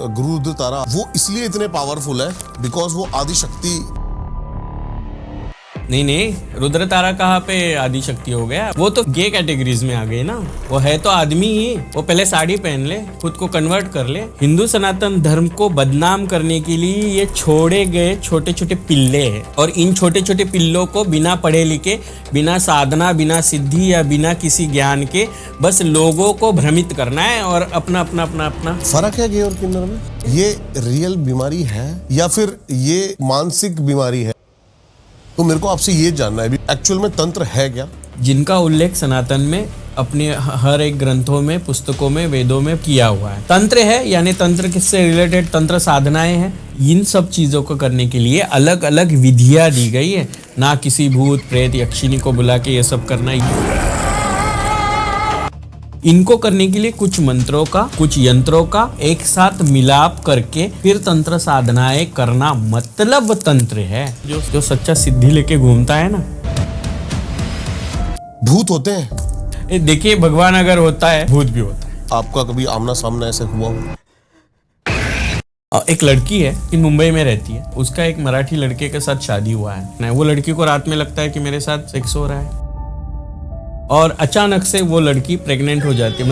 गुरुरुद्र तारा वो इसलिए इतने पावरफुल है बिकॉज वो आदि शक्ति। नहीं, रुद्र तारा कहाँ पे आदि शक्ति हो गया? वो तो गे कैटेगरीज में आ गए ना। वो है तो आदमी ही। वो पहले साड़ी पहन ले, खुद को कन्वर्ट कर ले। हिंदू सनातन धर्म को बदनाम करने के लिए ये छोड़े गए छोटे छोटे पिल्ले हैं, और इन छोटे छोटे पिल्लों को बिना पढ़े लिखे, बिना साधना, बिना सिद्धि या बिना किसी ज्ञान के बस लोगों को भ्रमित करना है और अपना अपना अपना अपना। फर्क है गे और किन्नर में? ये रियल बीमारी है या फिर ये मानसिक बीमारी है? तो मेरे को आपसे ये जानना है एक्चुअल में तंत्र है क्या? जिनका उल्लेख सनातन में अपने हर एक ग्रंथों में, पुस्तकों में, वेदों में किया हुआ है। तंत्र है यानी तंत्र किससे रिलेटेड? तंत्र साधनाएं हैं। इन सब चीजों को करने के लिए अलग अलग विधियां दी गई है, ना किसी भूत प्रेत यक्षिणी को बुला के ये सब करना ही। इनको करने के लिए कुछ मंत्रों का, कुछ यंत्रों का एक साथ मिलाप करके फिर तंत्र साधनाएं करना मतलब तंत्र है। जो सच्चा सिद्धि लेके घूमता है ना। भूत होते हैं? देखिए, भगवान अगर होता है, भूत भी होता है। आपका कभी आमना सामना ऐसे हुआ हो? एक लड़की है, इन मुंबई में रहती है। उसका एक मराठी लड़के के साथ शादी हुआ है। वो लड़की को रात में लगता है कि मेरे साथ सेक्स हो रहा है, और अचानक से वो लड़की प्रेग्नेंट हो जाती है।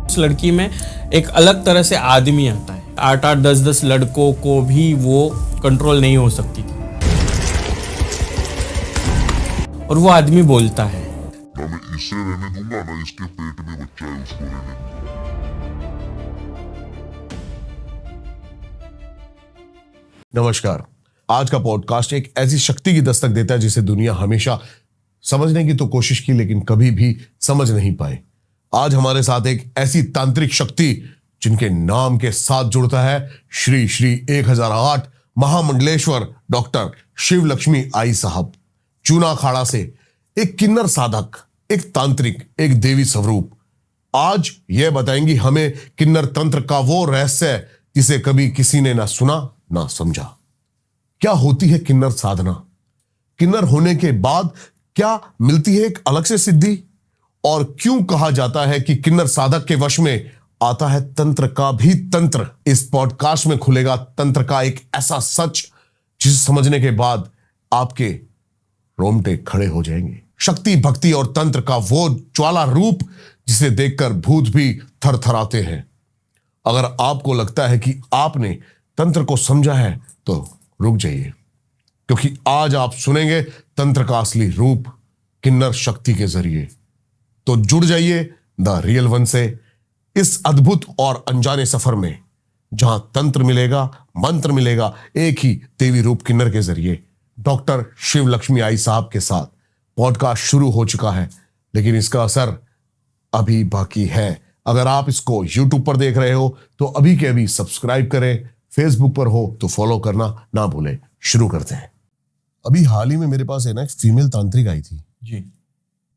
उस लड़की में एक अलग तरह से आदमी आता है। 8-8, 10-10 लड़कों को भी वो कंट्रोल नहीं हो सकती थी, और वो आदमी बोलता है, ना मैं इसे रहने दूंगा, ना इसके पेट में बच्चा है उसको रहने दूंगा। नमस्कार। आज का पॉडकास्ट एक ऐसी शक्ति की दस्तक देता है जिसे दुनिया हमेशा समझने की तो कोशिश की, लेकिन कभी भी समझ नहीं पाए। आज हमारे साथ एक ऐसी तांत्रिक शक्ति जिनके नाम के साथ जुड़ता है श्री श्री 1008 महामंडलेश्वर डॉक्टर शिव लक्ष्मी आई साहब। चूना अखाड़ा से एक किन्नर साधक, एक तांत्रिक, एक देवी स्वरूप। आज यह बताएंगी हमें किन्नर तंत्र का वो रहस्य जिसे कभी किसी ने ना सुना ना समझा। क्या होती है किन्नर साधना? किन्नर होने के बाद क्या मिलती है एक अलग से सिद्धि? और क्यों कहा जाता है कि किन्नर साधक के वश में आता है तंत्र का भी तंत्र? इस पॉडकास्ट में खुलेगा तंत्र का एक ऐसा सच जिसे समझने के बाद आपके रोंगटे खड़े हो जाएंगे। शक्ति, भक्ति और तंत्र का वो ज्वाला रूप जिसे देखकर भूत भी थरथराते हैं। अगर आपको लगता है कि आपने तंत्र को समझा है तो रुक जाइए, क्योंकि आज आप सुनेंगे तंत्र का असली रूप किन्नर शक्ति के जरिए। तो जुड़ जाइए द रियल वन से इस अद्भुत और अनजाने सफर में, जहां तंत्र मिलेगा, मंत्र मिलेगा, एक ही देवी रूप किन्नर के जरिए। डॉक्टर शिव लक्ष्मी आई साहब के साथ पॉडकास्ट शुरू हो चुका है, लेकिन इसका असर अभी बाकी है। अगर आप इसको यूट्यूब पर देख रहे हो तो अभी के अभी सब्सक्राइब करें, फेसबुक पर हो तो फॉलो करना ना भूलें। शुरू करते हैं। अभी हाल ही में मेरे पास है ना एक फीमेल तांत्रिक आई थी जी।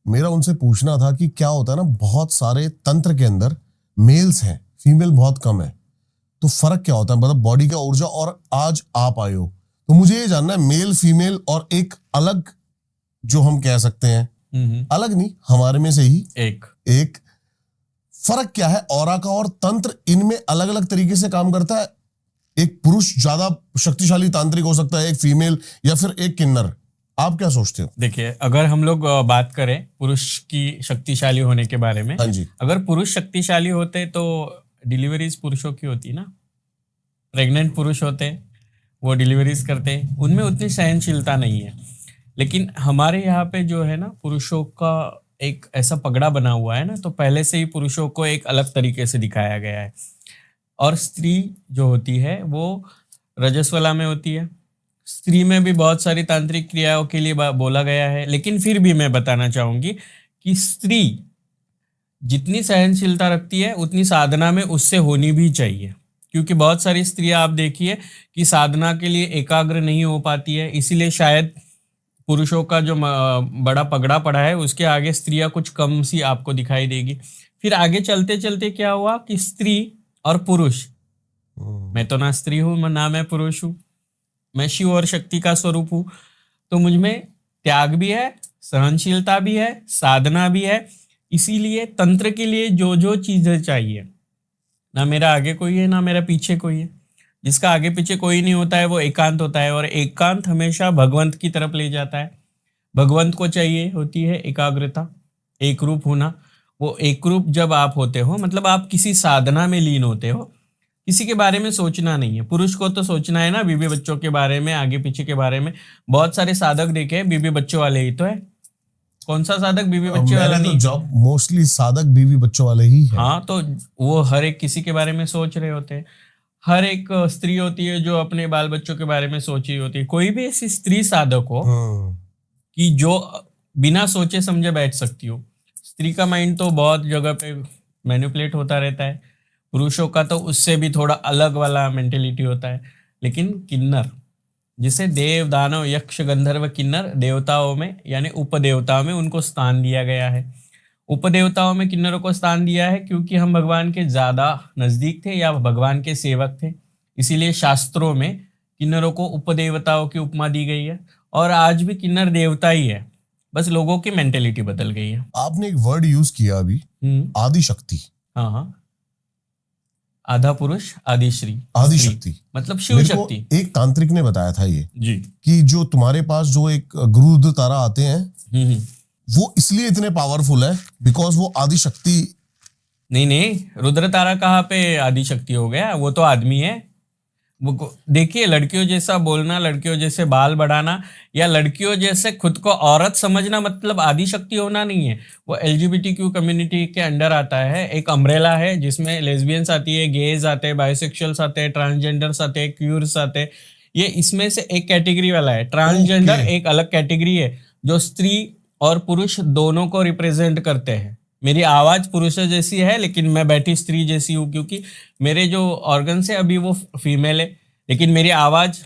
मेरा उनसे पूछना था कि क्या होता है ना, बहुत सारे तंत्र के अंदर मेल्स हैं, फीमेल बहुत कम है, तो फर्क क्या होता है, मतलब बॉडी का ऊर्जा। और आज आप आए हो तो मुझे ये जानना है, मेल फीमेल और एक अलग जो हम कह सकते हैं, अलग नहीं, हमारे में से ही एक फर्क क्या है ऑरा का और तंत्र? इनमें अलग अलग तरीके से काम करता है। एक पुरुष ज्यादा शक्तिशाली तांत्रिक हो सकता है, एक फीमेल, या फिर एक किन्नर। आप क्या सोचते हो? देखिए, अगर हम लोग बात करें पुरुष की शक्तिशाली होने के बारे में, हाँ जी। अगर पुरुष शक्तिशाली होते तो डिलीवरीज पुरुषों की होती ना। प्रेग्नेंट पुरुष होते, वो डिलीवरीज करते, उनमें उतनी सहनशीलता नहीं है। लेकिन हमारे यहाँ पे जो है ना, पुरुषों का एक ऐसा पगड़ा बना हुआ है ना, तो पहले से ही पुरुषों को एक अलग तरीके से दिखाया गया है। और स्त्री जो होती है वो रजस्वला में होती है। स्त्री में भी बहुत सारी तांत्रिक क्रियाओं के लिए बोला गया है, लेकिन फिर भी मैं बताना चाहूंगी कि स्त्री जितनी सहनशीलता रखती है उतनी साधना में उससे होनी भी चाहिए। क्योंकि बहुत सारी स्त्रियां आप देखिए कि साधना के लिए एकाग्र नहीं हो पाती है, इसीलिए शायद पुरुषों का जो बड़ा पगड़ा पड़ा है उसके आगे स्त्रियां कुछ कम सी आपको दिखाई देगी। फिर आगे चलते चलते क्या हुआ कि स्त्री और पुरुष, मैं तो ना स्त्री हूं ना मैं पुरुष हूं, मैं शिव और शक्ति का स्वरूप हूं। तो मुझ में त्याग भी है, सहनशीलता भी है, साधना भी है। इसीलिए तंत्र के लिए जो जो चीजें चाहिए ना मेरा आगे कोई है ना मेरा पीछे कोई है। जिसका आगे पीछे कोई नहीं होता है वो एकांत होता है, और एकांत हमेशा भगवंत की तरफ ले जाता है। भगवंत को चाहिए होती है एकाग्रता, एक रूप होना। वो एक रूप जब आप होते हो मतलब आप किसी साधना में लीन होते हो, किसी के बारे में सोचना नहीं है। पुरुष को तो सोचना है ना, बीबी बच्चों के बारे में, आगे पीछे के बारे में। बहुत सारे साधक देखे हैं, बीबी बच्चों वाले ही तो है। कौन सा साधक बीबी बच्चे वाला मैंने नहीं? तो जॉब मोस्टली साधक बीवी बच्चों वाले ही है। हाँ, तो वो हर एक किसी के बारे में सोच रहे होते हैं। हर एक स्त्री होती है जो अपने बाल बच्चों के बारे में सोच रही होती है। कोई भी ऐसी स्त्री साधक हो कि जो बिना सोचे समझे बैठ सकती हो। स्त्री का माइंड तो बहुत जगह पे मैनिपुलेट होता रहता है, पुरुषों का तो उससे भी थोड़ा अलग वाला मेंटेलिटी होता है। लेकिन किन्नर, जिसे देव दानव यक्ष गंधर्व किन्नर देवताओं में यानी उपदेवताओं में उनको स्थान दिया गया है। उपदेवताओं में किन्नरों को स्थान दिया है क्योंकि हम भगवान के ज़्यादा नज़दीक थे या भगवान के सेवक थे, इसीलिए शास्त्रों में किन्नरों को उपदेवताओं की उपमा दी गई है। और आज भी किन्नर देवता ही है, बस लोगों की मेंटेलिटी बदल गई है। आपने एक वर्ड यूज किया अभी, आदि शक्ति। हाँ हाँ, आधा पुरुष आदि श्री, आदि श्री शक्ति मतलब शिव मेरे को शक्ति एक तांत्रिक ने बताया था ये जी। कि जो तुम्हारे पास जो एक गुरुरुद्र तारा आते हैं हम्म। वो इसलिए इतने पावरफुल है बिकॉज वो आदि शक्ति। नहीं नहीं, रुद्र तारा कहाँ पे आदि शक्ति हो गया, वो तो आदमी है। वो देखिए, लड़कियों जैसा बोलना, लड़कियों जैसे बाल बढ़ाना या लड़कियों जैसे खुद को औरत समझना मतलब आदि शक्ति होना नहीं है। वो LGBTQ कम्युनिटी के अंडर आता है, एक अम्ब्रेला है जिसमें लेस्बियंस आती है, गेज आते हैं, बायोसेक्सुअल्स आते हैं, ट्रांसजेंडर्स आते हैं, क्यूर्स आते हैं। ये इसमें से एक कैटेगरी वाला है। ट्रांसजेंडर एक अलग कैटेगरी है जो स्त्री और पुरुष दोनों को रिप्रेजेंट करते हैं। मेरी आवाज़ पुरुष जैसी है लेकिन मैं बैठी स्त्री जैसी हूँ, क्योंकि मेरे जो ऑर्गन्स है अभी वो फीमेल है लेकिन मेरी आवाज़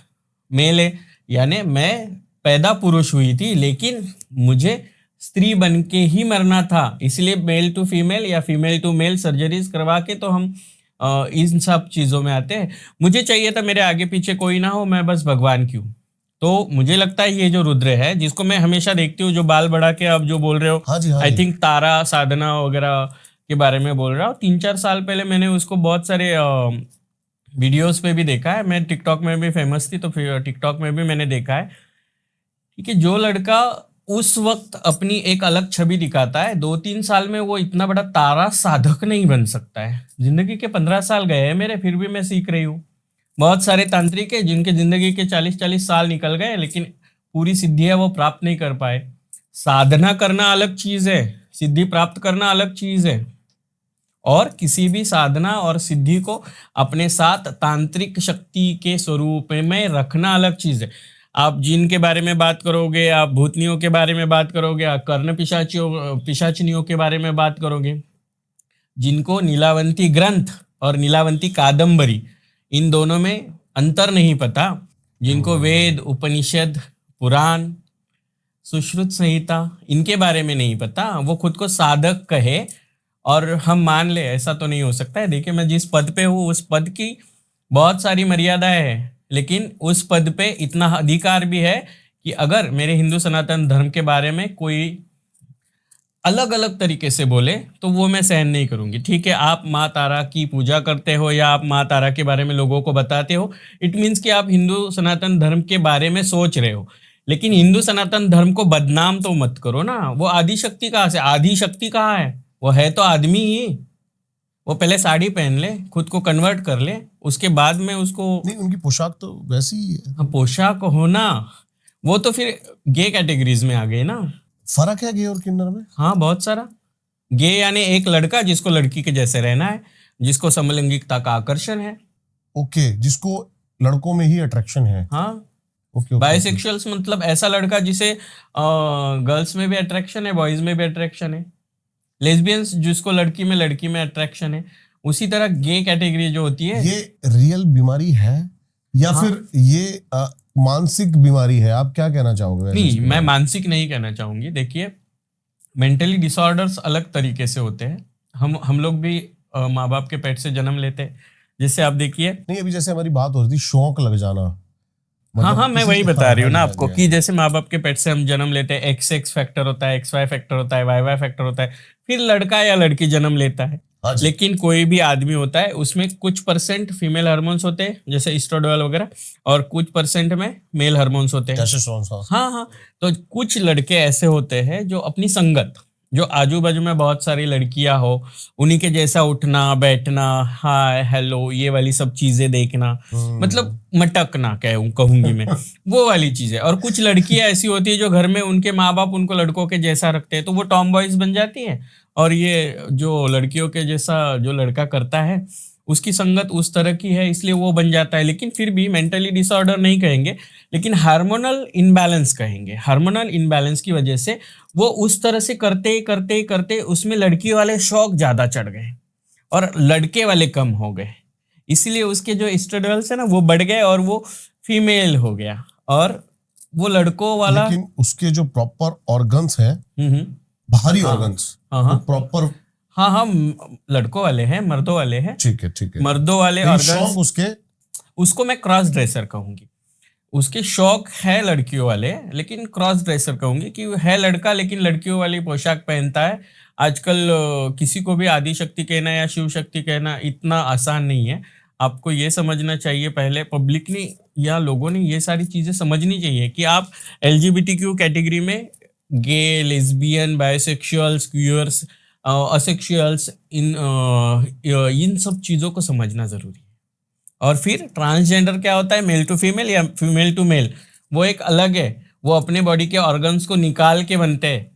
मेल है। यानी मैं पैदा पुरुष हुई थी लेकिन मुझे स्त्री बन के ही मरना था, इसलिए मेल टू फीमेल या फीमेल टू मेल सर्जरीज करवा के तो हम इन सब चीज़ों में आते हैं। मुझे चाहिए था मेरे आगे पीछे कोई ना हो, मैं बस भगवान की हूँ। तो मुझे लगता है ये जो रुद्र है जिसको मैं हमेशा देखती हूँ, जो बाल बढ़ा के आप जो बोल रहे हो, हाँ जी, हाँ आई जी। थिंक तारा साधना वगैरह के बारे में बोल रहा हूँ। 3-4 साल पहले मैंने उसको बहुत सारे वीडियोस पे भी देखा है। मैं टिकटॉक में भी फेमस थी तो फिर टिकटॉक में भी मैंने देखा है। ठीक है, जो लड़का उस वक्त अपनी एक अलग छवि दिखाता है, 2-3 साल में वो इतना बड़ा तारा साधक नहीं बन सकता है। जिंदगी के 15 साल गए हैं मेरे, फिर भी मैं सीख रही हूँ। बहुत सारे तांत्रिक है जिनके जिंदगी के 40-40 साल निकल गए लेकिन पूरी सिद्धियां वो प्राप्त नहीं कर पाए। साधना करना अलग चीज है, सिद्धि प्राप्त करना अलग चीज है, और किसी भी साधना और सिद्धि को अपने साथ तांत्रिक शक्ति के स्वरूप में रखना अलग चीज है। आप जिन के बारे में बात करोगे, आप भूतनियों के बारे में बात करोगे, आप कर्ण पिशाचनियों के बारे में बात करोगे, जिनको नीलावंती ग्रंथ और नीलावंती कादम्बरी इन दोनों में अंतर नहीं पता, जिनको वेद उपनिषद पुराण सुश्रुत संहिता इनके बारे में नहीं पता, वो खुद को साधक कहे और हम मान ले, ऐसा तो नहीं हो सकता है। देखिए, मैं जिस पद पे हूँ उस पद की बहुत सारी मर्यादाएं हैं, लेकिन उस पद पे इतना अधिकार भी है कि अगर मेरे हिंदू सनातन धर्म के बारे में कोई अलग अलग तरीके से बोले तो वो मैं सहन नहीं करूंगी। ठीक है, आप माँ तारा की पूजा करते हो या आप माँ तारा के बारे में लोगों को बताते हो, इट मीन्स कि आप हिंदू सनातन धर्म के बारे में सोच रहे हो, लेकिन हिंदू सनातन धर्म को बदनाम तो मत करो ना। वो आदि शक्ति कहाँ से, आदि शक्ति कहाँ है? वो है तो आदमी ही। वो पहले साड़ी पहन ले, खुद को कन्वर्ट कर ले, उसके बाद में उसको नहीं, उनकी पोशाक तो वैसी ही है। हाँ, पोशाक होना वो तो फिर गे कैटेगरीज में आ गए ना। फर्क है गे और किन्नर में? हाँ, बहुत सारा। गे यानी एक लड़का जिसको लड़की के जैसे रहना है, जिसको समलैंगिकता का आकर्षण है। ओके, जिसको लड़कों में ही अट्रैक्शन है। हाँ, ओके। बायसेक्सुअल्स मतलब ऐसा लड़का जिसे गर्ल्स में भी अट्रैक्शन है, बॉयज में भी अट्रैक्शन है। लेस्बियंस जिसको लड़की में अट्रैक्शन है। उसी तरह गे कैटेगरी जो होती है, ये रियल बीमारी है या हाँ। फिर ये मानसिक बीमारी है? आप क्या कहना चाहोगे? नहीं, मैं मानसिक नहीं कहना चाहूंगी। देखिए, मेंटली डिसऑर्डर्स अलग तरीके से होते हैं। हम लोग भी माँ बाप के पेट से जन्म लेते हैं। जैसे आप देखिए, नहीं, अभी जैसे हमारी बात हो रही थी शौक लग जाना, हाँ, मैं वही बता रही हूँ ना आपको कि जैसे माँ बाप के पेट से हम जन्म लेते हैं, XX फैक्टर होता है, XY फैक्टर होता है, YY फैक्टर होता है, फिर लड़का या लड़की जन्म लेता है। हाँ जी। लेकिन कोई भी आदमी होता है उसमें कुछ परसेंट फीमेल हार्मोन्स होते हैं जैसे एस्ट्रोडोल वगैरह, और कुछ परसेंट में मेल हार्मोन्स होते हैं। टेस्टोस्टेरोन, हाँ। हाँ हाँ। तो कुछ लड़के ऐसे होते हैं जो अपनी संगत, जो आजू बाजू में बहुत सारी लड़कियां हो, उन्हीं के जैसा उठना बैठना, हाय हेलो, ये वाली सब चीजें देखना, मतलब मटकना कहूंगी मैं, वो वाली चीजें। और कुछ लड़कियां ऐसी होती है जो घर में उनके माँ बाप उनको लड़कों के जैसा रखते हैं, तो वो टॉम बॉयज बन जाती है। और ये जो लड़कियों के जैसा जो लड़का करता है उसकी संगत उस तरह की है, इसलिए वो बन जाता है। लेकिन फिर भी मेंटली डिसऑर्डर नहीं कहेंगे, लेकिन हार्मोनल इनबैलेंस कहेंगे। हार्मोनल इनबैलेंस की वजह से वो उस तरह से करते करते करते उसमें लड़की वाले शौक ज्यादा चढ़ गए और लड़के वाले कम हो गए, इसलिए उसके जो एस्ट्रोडर्स है ना वो बढ़ गए और वो फीमेल हो गया, और वो लड़कों वाला। लेकिन उसके जो प्रॉपर ऑर्गन्स हैं, बाहरी ऑर्गन्स, हाँ प्रॉपर, हाँ हाँ, लड़कों वाले हैं, मर्दों वाले हैं। ठीक है ठीक है। मर्दों वाले लेकिन ऑर्गन्स, शौक उसके, उसको मैं क्रॉस ड्रेसर कहूंगी। उसके शौक है लड़कियों वाले, लेकिन क्रॉस ड्रेसर कहूंगी कि है लड़का लेकिन लड़कियों वाली पोशाक पहनता है। आजकल किसी को भी आदि शक्ति कहना या शिव शक्ति कहना इतना आसान नहीं है। आपको ये समझना चाहिए, पहले पब्लिक ने या लोगों ने ये सारी चीजें समझनी चाहिए कि आप एलजीबीटीक्यू कैटेगरी में गे, लेस्बियन, बायोसेक्सुअल्स, क्यूअर्स, असेक्सुअल्स, इन सब चीज़ों को समझना ज़रूरी है। और फिर ट्रांसजेंडर क्या होता है, मेल टू फीमेल या फीमेल टू मेल, वो एक अलग है। वो अपने बॉडी के ऑर्गन्स को निकाल के बनते हैं,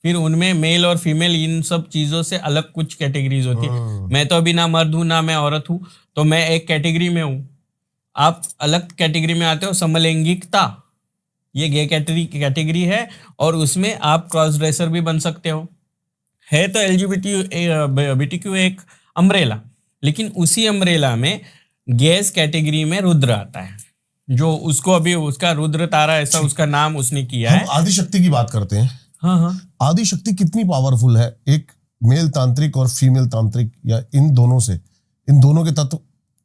फिर उनमें मेल और फीमेल इन सब चीज़ों से अलग कुछ कैटेगरीज होती है। मैं तो अभी ना मर्द हूँ ना मैं औरत हूँ, तो मैं एक कैटेगरी में हूँ, आप अलग कैटेगरी में आते हो। समलैंगिकता ये गे कैटेगरी है, और उसमें आप क्रॉस ड्रेसर भी बन सकते हो। है तो एलजीबीटीक्यू एक अम्ब्रेला, लेकिन उसी अम्ब्रेला में गैस कैटेगरी में रुद्र आता है, जो उसको अभी उसका रुद्र तारा ऐसा उसका नाम उसने किया है। हम आदिशक्ति की बात करते हैं। हाँ हाँ। आदिशक्ति कितनी पावरफुल है, एक मेल तांत्रिक और फीमेल तांत्रिक, या इन दोनों से, इन दोनों के तत्व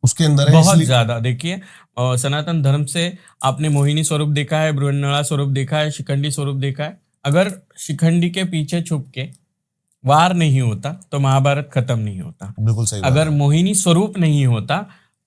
उसके अंदर है। बहुत ज्यादा। देखिए सनातन धर्म से आपने मोहिनी स्वरूप देखा है, बृहन्नला स्वरूप देखा है, शिखंडी स्वरूप देखा है। अगर शिखंडी के पीछे छुप के वार नहीं होता तो महाभारत खत्म नहीं होता। बिल्कुल सही बात अगर है। मोहिनी स्वरूप नहीं होता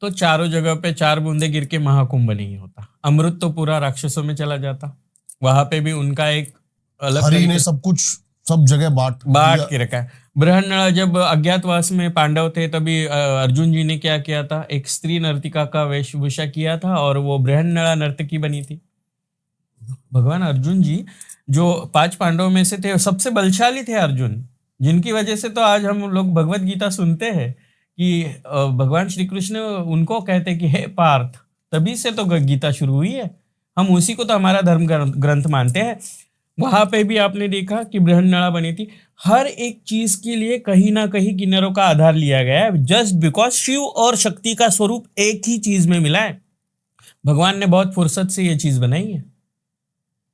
तो चारों जगह पे 4 बूंदे गिर के महाकुंभ नहीं होता। अमृत तो पूरा राक्षसों में चला जाता। वहां पे भी उनका एक अलग हरि ने सब कुछ सब जगह बांट के रखा है। बृहन्नला जब अज्ञातवास में पांडव थे तभी अर्जुन जी ने क्या किया था, एक स्त्री नर्तिका का वेशभूषा किया था और वो बृहन्नला नर्तकी बनी थी। भगवान अर्जुन जी जो 5 पांडवों में से थे, सबसे बलशाली थे अर्जुन, जिनकी वजह से तो आज हम लोग भगवत गीता सुनते हैं कि भगवान श्री कृष्ण उनको कहते कि हे पार्थ, तभी से तो गीता शुरू हुई है। हम उसी को तो हमारा धर्म ग्रंथ मानते हैं। वहां पे भी आपने देखा कि बृहन्नला बनी थी। हर एक चीज के लिए कहीं ना कहीं किन्नरों का आधार लिया गया है, जस्ट बिकॉज शिव और शक्ति का स्वरूप एक ही चीज में मिला है। भगवान ने बहुत फुर्सत से ये चीज बनाई है,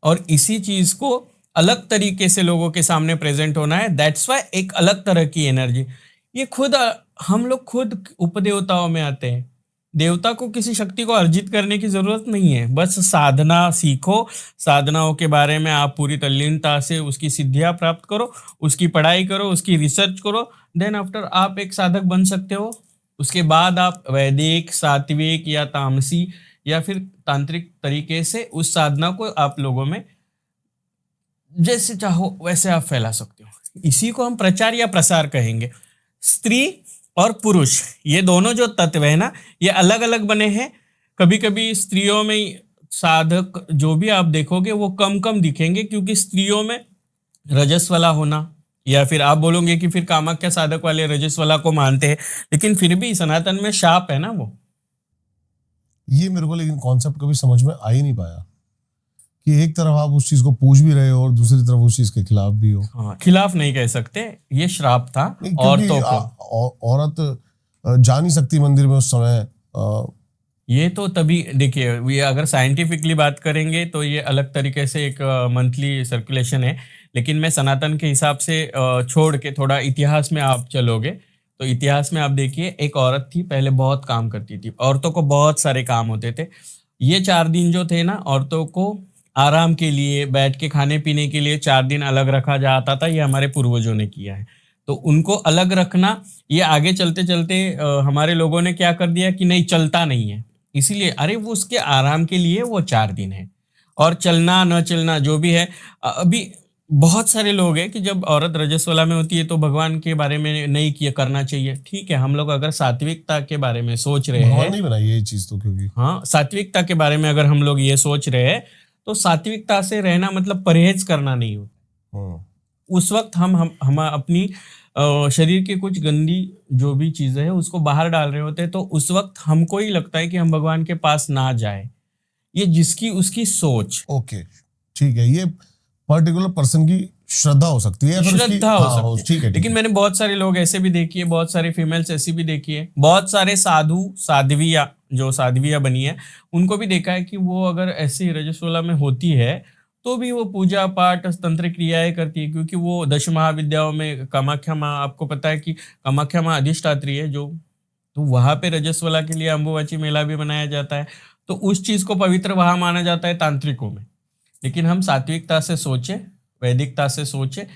और इसी चीज को अलग तरीके से लोगों के सामने प्रेजेंट होना है। दैट्स वाई एक अलग तरह की एनर्जी। ये खुद हम लोग खुद उपदेवताओं में आते हैं। देवता को किसी शक्ति को अर्जित करने की जरूरत नहीं है, बस साधना सीखो, साधनाओं के बारे में आप पूरी तल्लीनता से उसकी सिद्धियां प्राप्त करो, उसकी पढ़ाई करो, उसकी रिसर्च करो, देन आफ्टर आप एक साधक बन सकते हो। उसके बाद आप वैदिक, सात्विक या तामसी या फिर तांत्रिक तरीके से उस साधना को आप लोगों में जैसे चाहो वैसे आप फैला सकते हो। इसी को हम प्रचार या प्रसार कहेंगे। स्त्री और पुरुष ये दोनों जो तत्व है ना, ये अलग अलग बने हैं। कभी कभी स्त्रियों में साधक जो भी आप देखोगे वो कम कम दिखेंगे, क्योंकि स्त्रियों में रजस वाला होना, या फिर आप बोलोगे कि फिर कामाख्या साधक वाले रजस वाला को मानते हैं, लेकिन फिर भी सनातन में शाप है ना वो। ये मेरे को लेकिन कॉन्सेप्ट कभी समझ में आ ही नहीं पाया कि एक तरफ आप उस चीज को पूछ भी रहे हो और दूसरी तरफ उस चीज के खिलाफ भी हो। हाँ, खिलाफ नहीं कह सकते, ये श्राप था औरतों को। औरत जा नहीं सकती मंदिर में उस समय। ये तो तभी देखिए, ये अगर साइंटिफिकली बात करेंगे तो ये अलग तरीके से एक मंथली सर्कुलेशन है, लेकिन मैं सनातन के हिसाब से छोड़ के थोड़ा इतिहास में आप चलोगे तो इतिहास में आप देखिए, एक औरत थी पहले, बहुत काम करती थी। औरतों को बहुत सारे काम होते थे। ये 4 दिन जो थे ना, औरतों को आराम के लिए, बैठ के खाने पीने के लिए 4 दिन अलग रखा जाता था। ये हमारे पूर्वजों ने किया है। तो उनको अलग रखना, ये आगे चलते चलते हमारे लोगों ने क्या कर दिया कि नहीं चलता नहीं है, इसीलिए अरे वो उसके आराम के लिए वो 4 दिन है। और चलना न चलना जो भी है, अभी बहुत सारे लोग हैं कि जब औरत रजस्वला में होती है तो भगवान के बारे में नहीं किया करना चाहिए। ठीक है, हम लोग अगर सात्विकता के बारे में सोच रहे भगवान हैं, नहीं बनाई ये चीज तो, क्योंकि हाँ सात्विकता के बारे में अगर हम लोग ये सोच रहे हैं तो सात्विकता से रहना मतलब परहेज करना नहीं होता। उस वक्त हम अपनी शरीर की कुछ गंदी जो भी चीजें है उसको बाहर डाल रहे होते हैं, तो उस वक्त हमको ही लगता है कि हम भगवान के पास ना जाए। ये जिसकी उसकी सोच, ओके ठीक है, ये पर्टिकुलर पर्सन की श्रद्धा हो सकती है, श्रद्धा हो सकती है। ठीक है। लेकिन मैंने बहुत सारे लोग ऐसे भी देखी है, बहुत सारे फीमेल्स ऐसी भी देखी है, बहुत सारे साधु साध्विया जो साध्विया बनी है उनको भी देखा है कि वो अगर ऐसी रजस्वला में होती है तो भी वो पूजा पाठ तंत्र क्रियाएं करती है, क्योंकि वो 10 महाविद्याओं में कामाख्या माँ, आपको पता है कि कामाख्या माँ अधिष्ठात्री है जो, तो वहां पे रजस्वला के लिए अम्बुबाची मेला भी मनाया जाता है, तो उस चीज को पवित्र वहां माना जाता है तांत्रिकों में। लेकिन हम सात्विकता से सोचे, वैदिकता से सोचे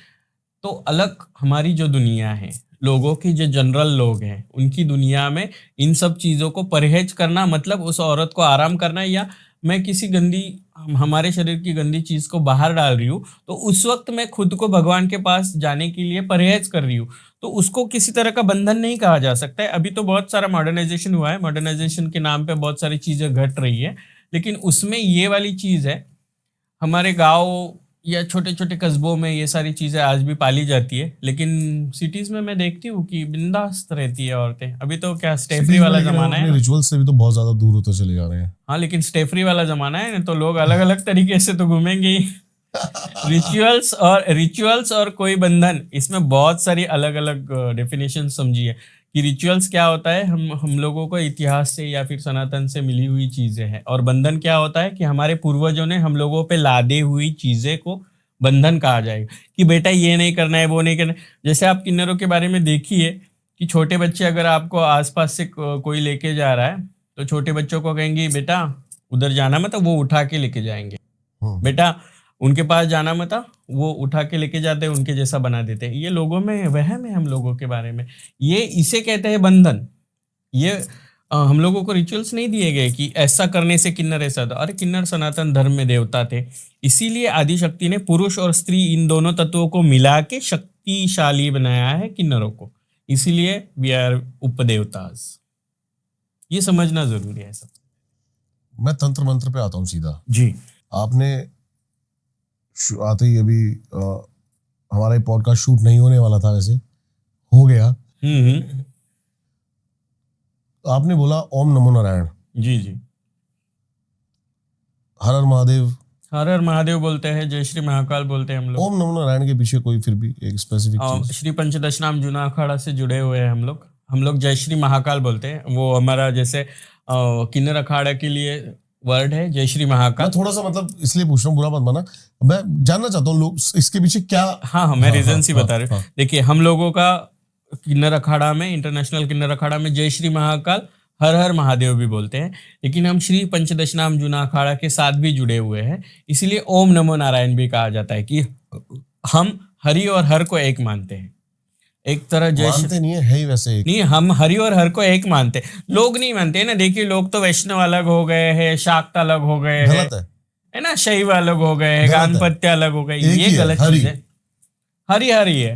तो अलग हमारी जो दुनिया है, लोगों की जो जनरल लोग हैं उनकी दुनिया में इन सब चीज़ों को परहेज करना मतलब उस औरत को आराम करना, या मैं किसी गंदी हमारे शरीर की गंदी चीज़ को बाहर डाल रही हूँ तो उस वक्त मैं खुद को भगवान के पास जाने के लिए परहेज कर रही हूँ, तो उसको किसी तरह का बंधन नहीं कहा जा सकता है। अभी तो बहुत सारा मॉडर्नाइजेशन हुआ है, मॉडर्नाइजेशन के नाम पे बहुत सारी चीज़ें घट रही है, लेकिन उसमें ये वाली चीज़ है, हमारे गांव या छोटे छोटे कस्बों में ये सारी चीज़ें आज भी पाली जाती है, लेकिन सिटीज़ में मैं देखती हूँ कि बिंदास्त रहती है औरतें। अभी तो क्या स्टेफ्री वाला ज़माना है, रिचुअल्स से भी तो बहुत ज्यादा दूर होते चले जा रहे हैं। हाँ लेकिन स्टेफ्री वाला ज़माना है ना, तो लोग अलग अलग तरीके से तो घूमेंगे ही। रिचुअल्स और कोई बंधन, इसमें बहुत सारी अलग अलग डेफिनेशन समझिए कि रिचुअल्स क्या होता है, हम लोगों को इतिहास से या फिर सनातन से मिली हुई चीजें हैं, और बंधन क्या होता है कि हमारे पूर्वजों ने हम लोगों पे लादे हुई चीजें को बंधन कहा जाएगा कि बेटा ये नहीं करना है, वो नहीं करना है। जैसे आप किन्नरों के बारे में देखिए कि छोटे बच्चे अगर आपको आसपास से कोई लेके जा रहा है तो छोटे बच्चों को कहेंगे बेटा उधर जाना मत, वो उठा के लेके जाएंगे, बेटा उनके पास जाना मत, वो उठा के लेके जाते हैं, उनके जैसा बना देते हैं। ये लोगों में वहम है हम लोगों के बारे में, ये इसे कहते हैं बंधन। ये हम लोगों को रिचुअल्स नहीं दिए गए कि ऐसा करने से किन्नर ऐसा था। अरे किन्नर सनातन धर्म में देवता थे, इसीलिए आदिशक्ति ने पुरुष और स्त्री इन दोनों तत्वों को मिला के शक्तिशाली बनाया है किन्नरों को, इसीलिए वी आर उपदेवतास। ये समझना जरूरी है सब। मैं तंत्र मंत्र पे आता हूँ सीधा जी। आपने आते ही अभी हमारा ये पॉडकास्ट शूट नहीं होने वाला था, वैसे हो गया। आपने बोला ओम नमो नारायण। जी जी। हर हर महादेव, हर हर महादेव बोलते हैं, जय श्री महाकाल बोलते हैं हम लोग। ओम नमो नारायण के पीछे कोई फिर भी एक स्पेसिफिक चीज? श्री पंचदशनाम जूना अखाड़ा से जुड़े हुए हैं हम लोग जय श्री महाकाल बोलते हैं। वो हमारा जैसे किन्नर अखाड़ा के लिए वर्ड है जय श्री महाकाल। मैं थोड़ा सा मतलब इसलिए पूछ रहा हूँ, बुरा मत माना, मैं जानना चाहता हूँ लोग इसके पीछे क्या। हाँ मैं रीजन ही बता रहा हूँ। देखिए हम लोगों का किन्नर अखाड़ा में, इंटरनेशनल किन्नर अखाड़ा में जय श्री महाकाल, हर हर महादेव भी बोलते हैं, लेकिन हम श्री पंचदशनाम जूना अखाड़ा के साथ भी जुड़े हुए हैं, इसीलिए ओम नमो नारायण भी कहा जाता है कि हम हरि और हर को एक मानते हैं। एक तरह मानते नहीं है ही वैसे एक। नहीं, हम हरि और हर को एक मानते हैं, लोग नहीं मानते हैं ना। देखिए लोग तो वैष्णव अलग हो गए हैं, शाक्त अलग हो गए हैं, है ना, शैव अलग हो गए हैं, गानपत्य अलग हो गए, ये गलत चीज है। हरि हरि है,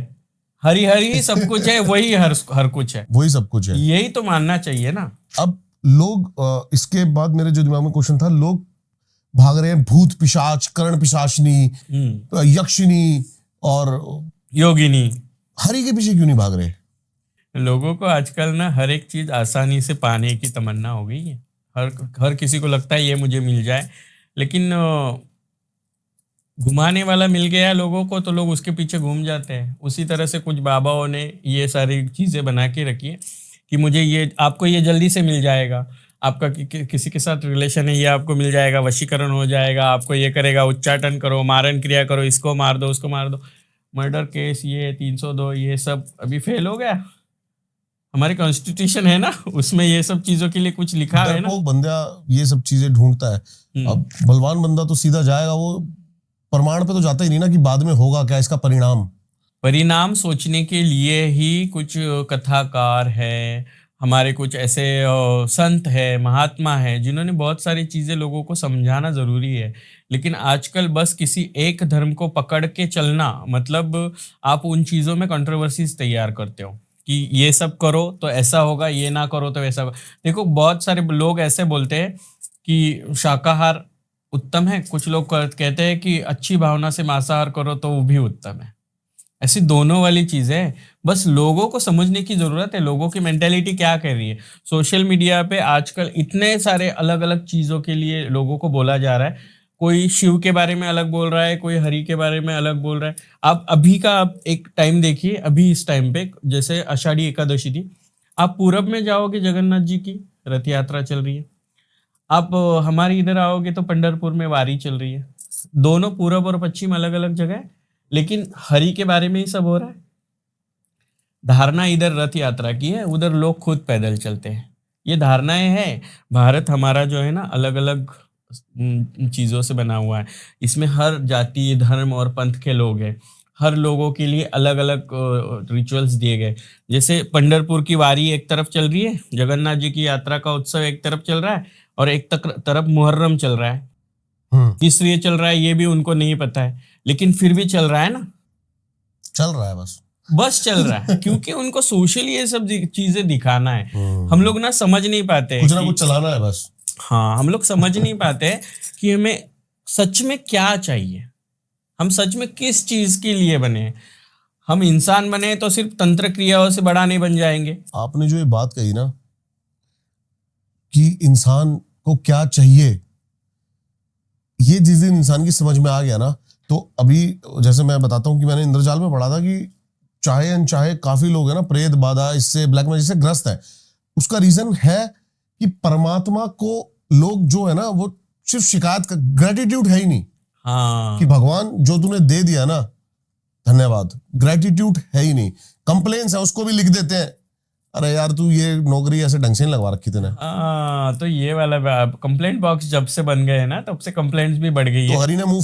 हरि हरि ही सब कुछ है, वही हर कुछ है, वही सब कुछ है, यही तो मानना चाहिए ना। अब लोग इसके बाद मेरे जो दिमाग में क्वेश्चन था, लोग भाग रहे हैं भूत पिशाच, कर्ण पिशाचनी, यक्षिनी और योगिनी, हरि के पीछे क्यों नहीं भाग रहे? लोगों को आजकल ना हर एक चीज आसानी से पाने की तमन्ना हो गई है। हर किसी को लगता है ये मुझे मिल जाए, लेकिन घुमाने वाला मिल गया लोगों को तो लोग उसके पीछे घूम जाते हैं। उसी तरह से कुछ बाबाओं ने ये सारी चीज़ें बना के रखी है कि मुझे ये, आपको ये जल्दी से मिल जाएगा, आपका किसी के साथ रिलेशन है ये आपको मिल जाएगा, वशीकरण हो जाएगा, आपको ये करेगा, उच्चाटन करो, मारन क्रिया करो, इसको मार दो, उसको मार दो, मर्डर केस, ये 302, ये सब अभी फेल हो गया। हमारी कॉन्स्टिट्यूशन है ना, उसमें ये सब चीजों के लिए कुछ लिखा है ना। बंदा ये सब चीजें ढूंढता है। अब बलवान बंदा तो सीधा जाएगा, वो प्रमाण पे तो जाता ही नहीं ना कि बाद में होगा क्या इसका परिणाम सोचने के लिए ही कुछ कथाकार है, हमारे कुछ ऐसे संत है, महात्मा है, जिन्होंने बहुत सारी चीज़ें लोगों को समझाना ज़रूरी है। लेकिन आजकल बस किसी एक धर्म को पकड़ के चलना, मतलब आप उन चीज़ों में कंट्रोवर्सीज तैयार करते हो कि ये सब करो तो ऐसा होगा, ये ना करो तो वैसा होगा। देखो, बहुत सारे लोग ऐसे बोलते हैं कि शाकाहार उत्तम है, कुछ लोग कहते हैं कि अच्छी भावना से मांसाहार करो तो वो भी उत्तम है। ऐसी दोनों वाली चीजें हैं, बस लोगों को समझने की जरूरत है, लोगों की मेंटेलिटी क्या कह रही है। सोशल मीडिया पे आजकल इतने सारे अलग अलग चीजों के लिए लोगों को बोला जा रहा है। कोई शिव के बारे में अलग बोल रहा है, कोई हरि के बारे में अलग बोल रहा है। आप अभी का आप एक टाइम देखिए, अभी इस टाइम पे जैसे आषाढ़ी एकादशी थी, आप पूरब में जाओगे जगन्नाथ जी की रथ यात्रा चल रही है। आप हमारे इधर आओगे तो पंढरपुर में वारी चल रही है। दोनों पूरब और पश्चिम अलग अलग जगह है, लेकिन हरि के बारे में ही सब हो रहा है। धारणा इधर रथ यात्रा की है, उधर लोग खुद पैदल चलते हैं। ये धारणाएं हैं। भारत हमारा जो है ना, अलग अलग चीज़ों से बना हुआ है। इसमें हर जाति, धर्म और पंथ के लोग हैं। हर लोगों के लिए अलग अलग रिचुअल्स दिए गए। जैसे पंढरपुर की वारी एक तरफ चल रही है, जगन्नाथ जी की यात्रा का उत्सव एक तरफ चल रहा है, और एक तरफ मुहर्रम चल रहा है। किस लिए चल रहा है ये भी उनको नहीं पता है, लेकिन फिर भी चल रहा है ना, चल रहा है, बस चल रहा है क्योंकि उनको सोशली ये सब चीजें दिखाना है। हम लोग ना समझ नहीं पाते, कुछ ना कुछ चलाना है बस। हाँ, हम लोग समझ नहीं पाते कि हमें सच में क्या चाहिए, हम सच में किस चीज के लिए बने। हम इंसान बने तो सिर्फ तंत्र क्रियाओं से बड़ा नहीं बन जाएंगे। आपने जो ये बात कही ना कि इंसान को क्या चाहिए, ये जिस दिन इंसान की समझ में आ गया ना, तो अभी जैसे मैं बताता हूँ कि मैंने इंद्रजाल में पढ़ा था कि चाहे अनचाहे काफी लोग है ना प्रेत बाधा, इससे ब्लैक मैजिक से ग्रस्त है। उसका रीजन है कि परमात्मा को लोग जो है ना, वो सिर्फ शिकायत का, ग्रेटिट्यूड है ही नहीं। हाँ, कि भगवान जो तूने दे दिया ना, धन्यवाद, ग्रेटिट्यूड है ही नहीं। कंप्लेंट्स है, उसको भी लिख देते हैं, अरे यार तू ये नौकरी ऐसे ढंग से नहीं लगवा रखी तूने। तो ये वाला कंप्लेंट बॉक्स जब से बन गए हैं ना, तब से कंप्लेंट्स भी बढ़ गई है। तो हरि ने मुंह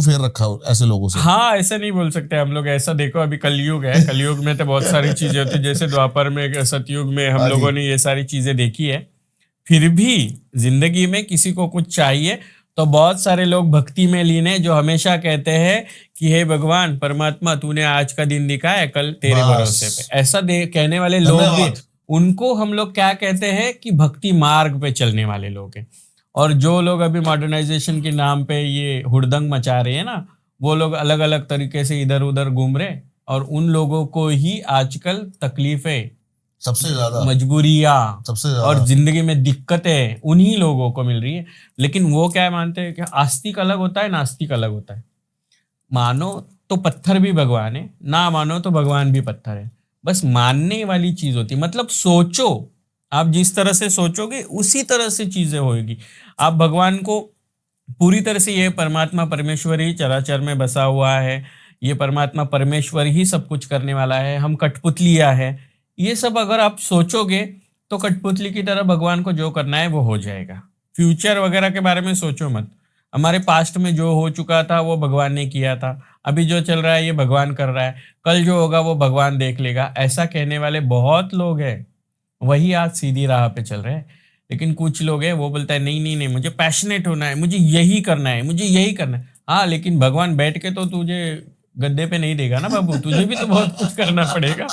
फेर रखा ऐसे लोगों से। हाँ, ऐसा नहीं बोल सकते हम लोग। ऐसा देखो, अभी कलयुग है, कलयुग में तो बहुत सारी चीजें होती है। जैसे द्वापर में, सतयुग में हम लोगों ने ये सारी चीजें देखी है। फिर भी जिंदगी में किसी को कुछ चाहिए तो बहुत सारे लोग भक्ति में लीन है, जो हमेशा कहते हैं कि हे भगवान परमात्मा, तूने आज का दिन दिखाया, कल तेरे भरोसे पे। ऐसा कहने वाले लोग भी, उनको हम लोग क्या कहते हैं कि भक्ति मार्ग पे चलने वाले लोग हैं। और जो लोग अभी मॉडर्नाइजेशन के नाम पे ये हुड़दंग मचा रहे हैं ना, वो लोग अलग अलग तरीके से इधर उधर घूम रहे, और उन लोगों को ही आजकल तकलीफें, सबसे ज्यादा मजबूरियां, सबसे ज्यादा, और जिंदगी में दिक्कतें उन्हीं लोगों को मिल रही है। लेकिन वो क्या मानते हैं कि आस्तिक अलग होता है, नास्तिक अलग होता है। मानो तो पत्थर भी भगवान है, ना मानो तो भगवान भी पत्थर है। बस मानने वाली चीज होती है। मतलब सोचो, आप जिस तरह से सोचोगे उसी तरह से चीजें होगी। आप भगवान को पूरी तरह से, ये परमात्मा परमेश्वर ही चराचर में बसा हुआ है, ये परमात्मा परमेश्वर ही सब कुछ करने वाला है, हम कठपुतलियां है, ये सब अगर आप सोचोगे तो कठपुतली की तरह भगवान को जो करना है वो हो जाएगा। फ्यूचर वगैरह के बारे में सोचो मत। हमारे पास्ट में जो हो चुका था वो भगवान ने किया था, अभी जो चल रहा है ये भगवान कर रहा है, कल जो होगा वो भगवान देख लेगा। ऐसा कहने वाले बहुत लोग हैं, वही आज सीधी राह पे चल रहे हैं। लेकिन कुछ लोग हैं, वो बोलता है नहीं नहीं नहीं, मुझे पैशनेट होना है, मुझे यही करना है, मुझे यही करना है। हाँ, लेकिन भगवान बैठ के तो तुझे गद्दे पे नहीं देगा ना बाबू, तुझे भी तो बहुत कुछ करना पड़ेगा,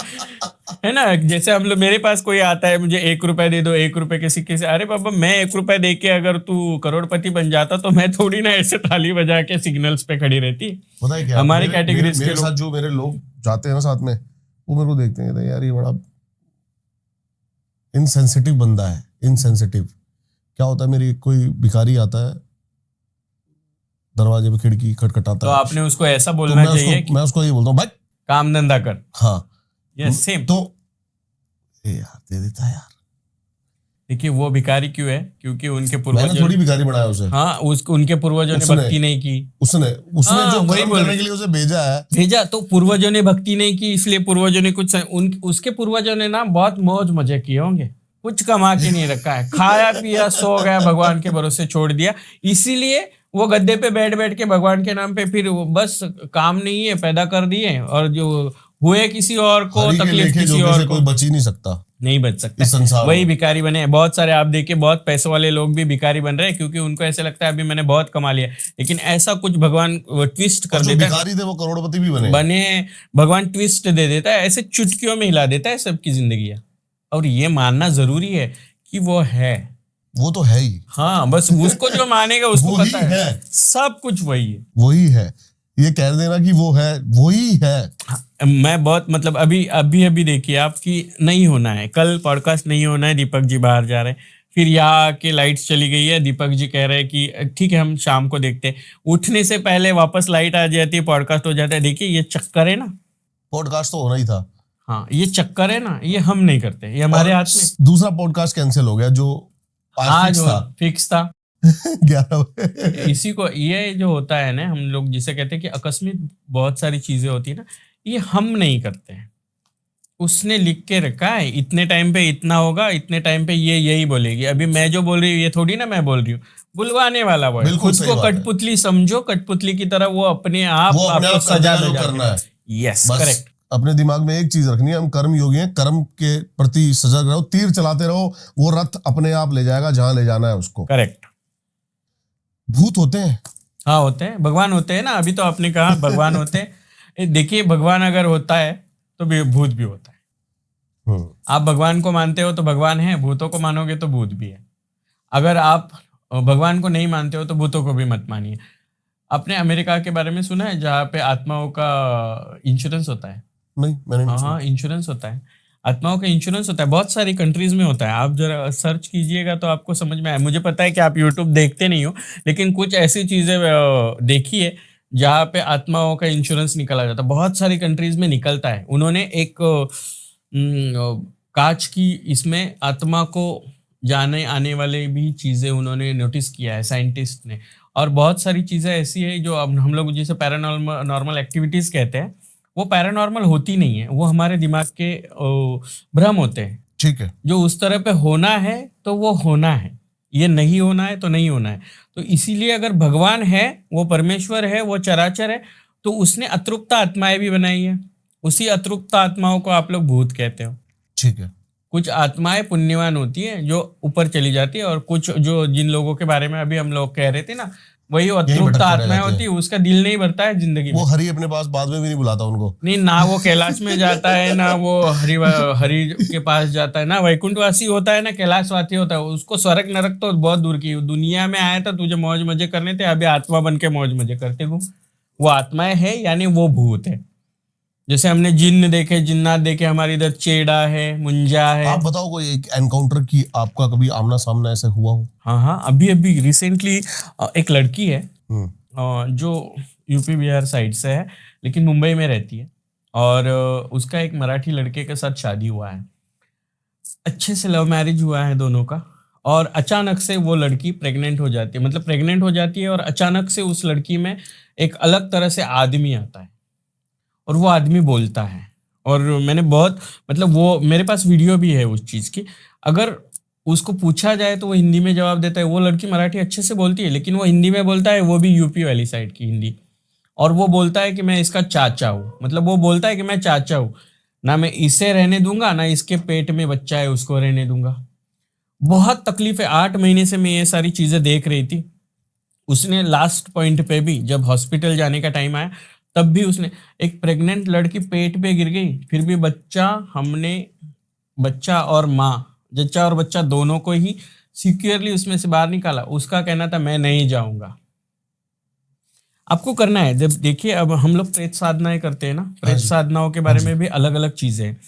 है ना। जैसे हम लोग, मेरे पास कोई आता है, मुझे 1 रुपए दे दो, 1 रुपए के सिक्के से, अरे बाबा मैं 1 रुपए दे के अगर तू करोड़पति बन जाता तो मैं थोड़ी ना ऐसे ताली बजा के सिग्नल्स पे खड़ी रहती। पता है क्या, हमारे कैटेगरीज के मेरे साथ जो मेरे लोग जाते हैं ना साथ में, वो मेरे को देखते हैं, यार ये बड़ा इनसेंसिटिव बंदा है। इनसेंसिटिव क्या होता है, मेरी कोई भिखारी आता है, दरवाजे पे खिड़की खटखटाता तो है, आपने उसको ऐसा बोलना चाहिए कि मैं उसको ये बोलता हूँ, भाई काम धंधा कर। हाँ, यस, सेम। तो यार दे देता है यार। देखिए वो भिखारी क्यों है, क्योंकि उनके मैंने पूर्वजों, थोड़ी भिखारी बनाया उसे। हाँ, उसको उनके पूर्वजों ने भक्ति नहीं की। उसने हाँ, जो वही कर्म करने के लिए उसे भेजा तो पूर्वजों ने भक्ति नहीं की, इसलिए पूर्वजों ने कुछ उसके पूर्वजों ने ना बहुत मौज मजे किए होंगे, कुछ कमा के नहीं रखा है, खाया पिया सो गया, भगवान के भरोसे छोड़ दिया, इसीलिए वो गद्दे पे बैठ बैठ के भगवान के नाम पे फिर वो बस काम नहीं है पैदा कर दिए, और जो हुए किसी और को हरि के तकलीफ लेखे किसी जोगे और से को, कोई बच ही नहीं सकता नहीं बच सकता। इस संसार वही में। भिखारी बने हैं बहुत सारे, आप देखिए बहुत पैसों वाले लोग भी भिखारी बन रहे हैं, क्योंकि उनको ऐसे लगता है अभी मैंने बहुत कमा लिया, लेकिन ऐसा कुछ भगवान ट्विस्ट कर और जो देता है, भिखारी थे वो करोड़पति भी बने। बने भगवान ट्विस्ट दे देता है, ऐसे चुटकियों में हिला देता है सबकी जिंदगी। और ये मानना जरूरी है कि वो है, वो तो है ही, हाँ बस उसको जो मानेगा उसको वही पता है है। सब कुछ वही है। वही है, ये कह देना कि वो है, वही है। मैं बहुत मतलब अभी देखिए आपकी नहीं होना है, कल पॉडकास्ट नहीं होना है, दीपक जी बाहर जा रहे हैं, फिर यहाँ के लाइट्स चली गई है, दीपक जी कह रहे हैं कि ठीक है हम शाम को देखते हैं, उठने से पहले वापस लाइट आ जाती है, पॉडकास्ट हो जाता है। देखिए ये चक्कर है ना, पॉडकास्ट तो होना ही था। हाँ ये चक्कर है ना, ये हम नहीं करते, ये हमारे और हाथ में। दूसरा पॉडकास्ट कैंसिल हो गया जो आज फिक्स था फिक्स था 11 बजे। इसी को, ये जो होता है ना, हम लोग जिसे कहते हैं कि आकस्मिक बहुत सारी चीजें होती है ना, ये हम नहीं करते हैं, उसने लिख के रखा है इतने टाइम पे इतना होगा, इतने टाइम पे ये यही बोलेगी। अभी मैं जो बोल रही हूँ ये थोड़ी ना मैं बोल रही हूँ, बुलवाने वाला वो है। बिल्कुल खुद सही को बात है। कठपुतली समझो, कठपुतली की तरह वो अपने आप वो अपने आपको आप सजा करना दे जो करना है। यस बस करेक्ट। अपने दिमाग में एक चीज रखनी है, हम कर्म योगी हैं, कर्म के प्रति सजग रहो, तीर चलाते रहो, वो रथ अपने आप ले जाएगा जहां ले जाना है उसको। करेक्ट। भूत होते हैं, हाँ होते हैं, भगवान होते हैं ना, अभी तो आपने कहा भगवान होते हैं। देखिए भगवान अगर होता है तो भूत भी होता है। आप भगवान को मानते हो तो भगवान है, भूतों को मानोगे तो भूत भी है। अगर आप भगवान को नहीं मानते हो तो भूतों को भी मत मानिए। आपने अमेरिका के बारे में सुना है जहाँ पे आत्माओं का इंश्योरेंस होता है? नहीं मैंने नहीं सुना। हाँ इंश्योरेंस होता है, आत्माओं का इंश्योरेंस होता है, बहुत सारी कंट्रीज में होता है। आप जरा सर्च कीजिएगा तो आपको समझ में आए। मुझे पता है कि आप यूट्यूब देखते नहीं हो, लेकिन कुछ ऐसी चीजें देखिए जहाँ पे आत्माओं का इंश्योरेंस निकाला जाता है। बहुत सारी कंट्रीज में निकलता है। उन्होंने एक कांच की इसमें आत्मा को जाने आने वाले भी चीजें उन्होंने नोटिस किया है साइंटिस्ट ने। और बहुत सारी चीजें ऐसी है जो अब हम लोग जिसे पैरानॉर्मल एक्टिविटीज कहते हैं, वो पैरानॉर्मल होती नहीं है, वो हमारे दिमाग के भ्रम होते हैं। ठीक है, जो उस तरह पे होना है तो वो होना है, ये नहीं होना है तो नहीं होना है। तो इसीलिए अगर भगवान है, वो परमेश्वर है, वो चराचर है, तो उसने अतृप्त आत्माएं भी बनाई है। उसी अतृप्त आत्माओं को आप लोग भूत कहते हो। ठीक है। कुछ आत्माएं पुण्यवान होती है जो ऊपर चली जाती है, और कुछ जो जिन लोगों के बारे में अभी हम लोग कह रहे थे ना, वही अतृप्त भटकते रह आत्माएं जाते होती हैं। है, उसका दिल नहीं भरता है जिंदगी में। वो हरि अपने पास बाद में भी नहीं बुलाता उनको। नहीं ना, वो कैलाश में जाता है ना, वो हरि के पास जाता है ना, वैकुंठवासी होता है ना, कैलाशवासी होता है। उसको स्वर्ग नरक तो बहुत दूर की, दुनिया में आया था तुझे मौज मजे करने थे, अभी आत्मा बन के मौज मजे करते घूम। वो आत्माएं है यानी वो भूत है। जैसे हमने जिन्न देखे, जिन्नात देखे, हमारे इधर चेड़ा है, मुंजा है। आप बताओ कोई एक एनकाउंटर की आपका कभी आमना सामना ऐसे हुआ हो? हाँ, अभी रिसेंटली एक लड़की है जो यूपी बिहार साइड से है, लेकिन मुंबई में रहती है, और उसका एक मराठी लड़के के साथ शादी हुआ है। अच्छे से लव मैरिज हुआ है दोनों का, और अचानक से वो लड़की प्रेग्नेंट हो जाती है। मतलब प्रेग्नेंट हो जाती है और अचानक से उस लड़की में एक अलग तरह से आदमी आता है, और वो आदमी बोलता है। और मैंने बहुत मतलब वो मेरे पास वीडियो भी है उस चीज़ की। अगर उसको पूछा जाए तो वो हिंदी में जवाब देता है। वो लड़की मराठी अच्छे से बोलती है, लेकिन वो हिंदी में बोलता है, वो भी यूपी वाली साइड की हिंदी। और वो बोलता है कि मैं इसका चाचा हूँ। मतलब वो बोलता है कि मैं चाचा हूँ, ना मैं इसे रहने दूंगा, ना इसके पेट में बच्चा है उसको रहने दूंगा। बहुत तकलीफ है। 8 महीने से मैं ये सारी चीज़ें देख रही थी। उसने लास्ट पॉइंट पे भी जब हॉस्पिटल जाने का टाइम आया, तब भी उसने, एक प्रेग्नेंट लड़की पेट पे गिर गई, फिर भी बच्चा और माँ, जच्चा और बच्चा दोनों को ही सिक्योरली उसमें से बाहर निकाला। उसका कहना था मैं नहीं जाऊंगा। आपको करना है। जब देखिए अब हम लोग प्रेत साधनाएं करते हैं ना, प्रेत साधनाओं के बारे में भी अलग अलग चीजें हैं।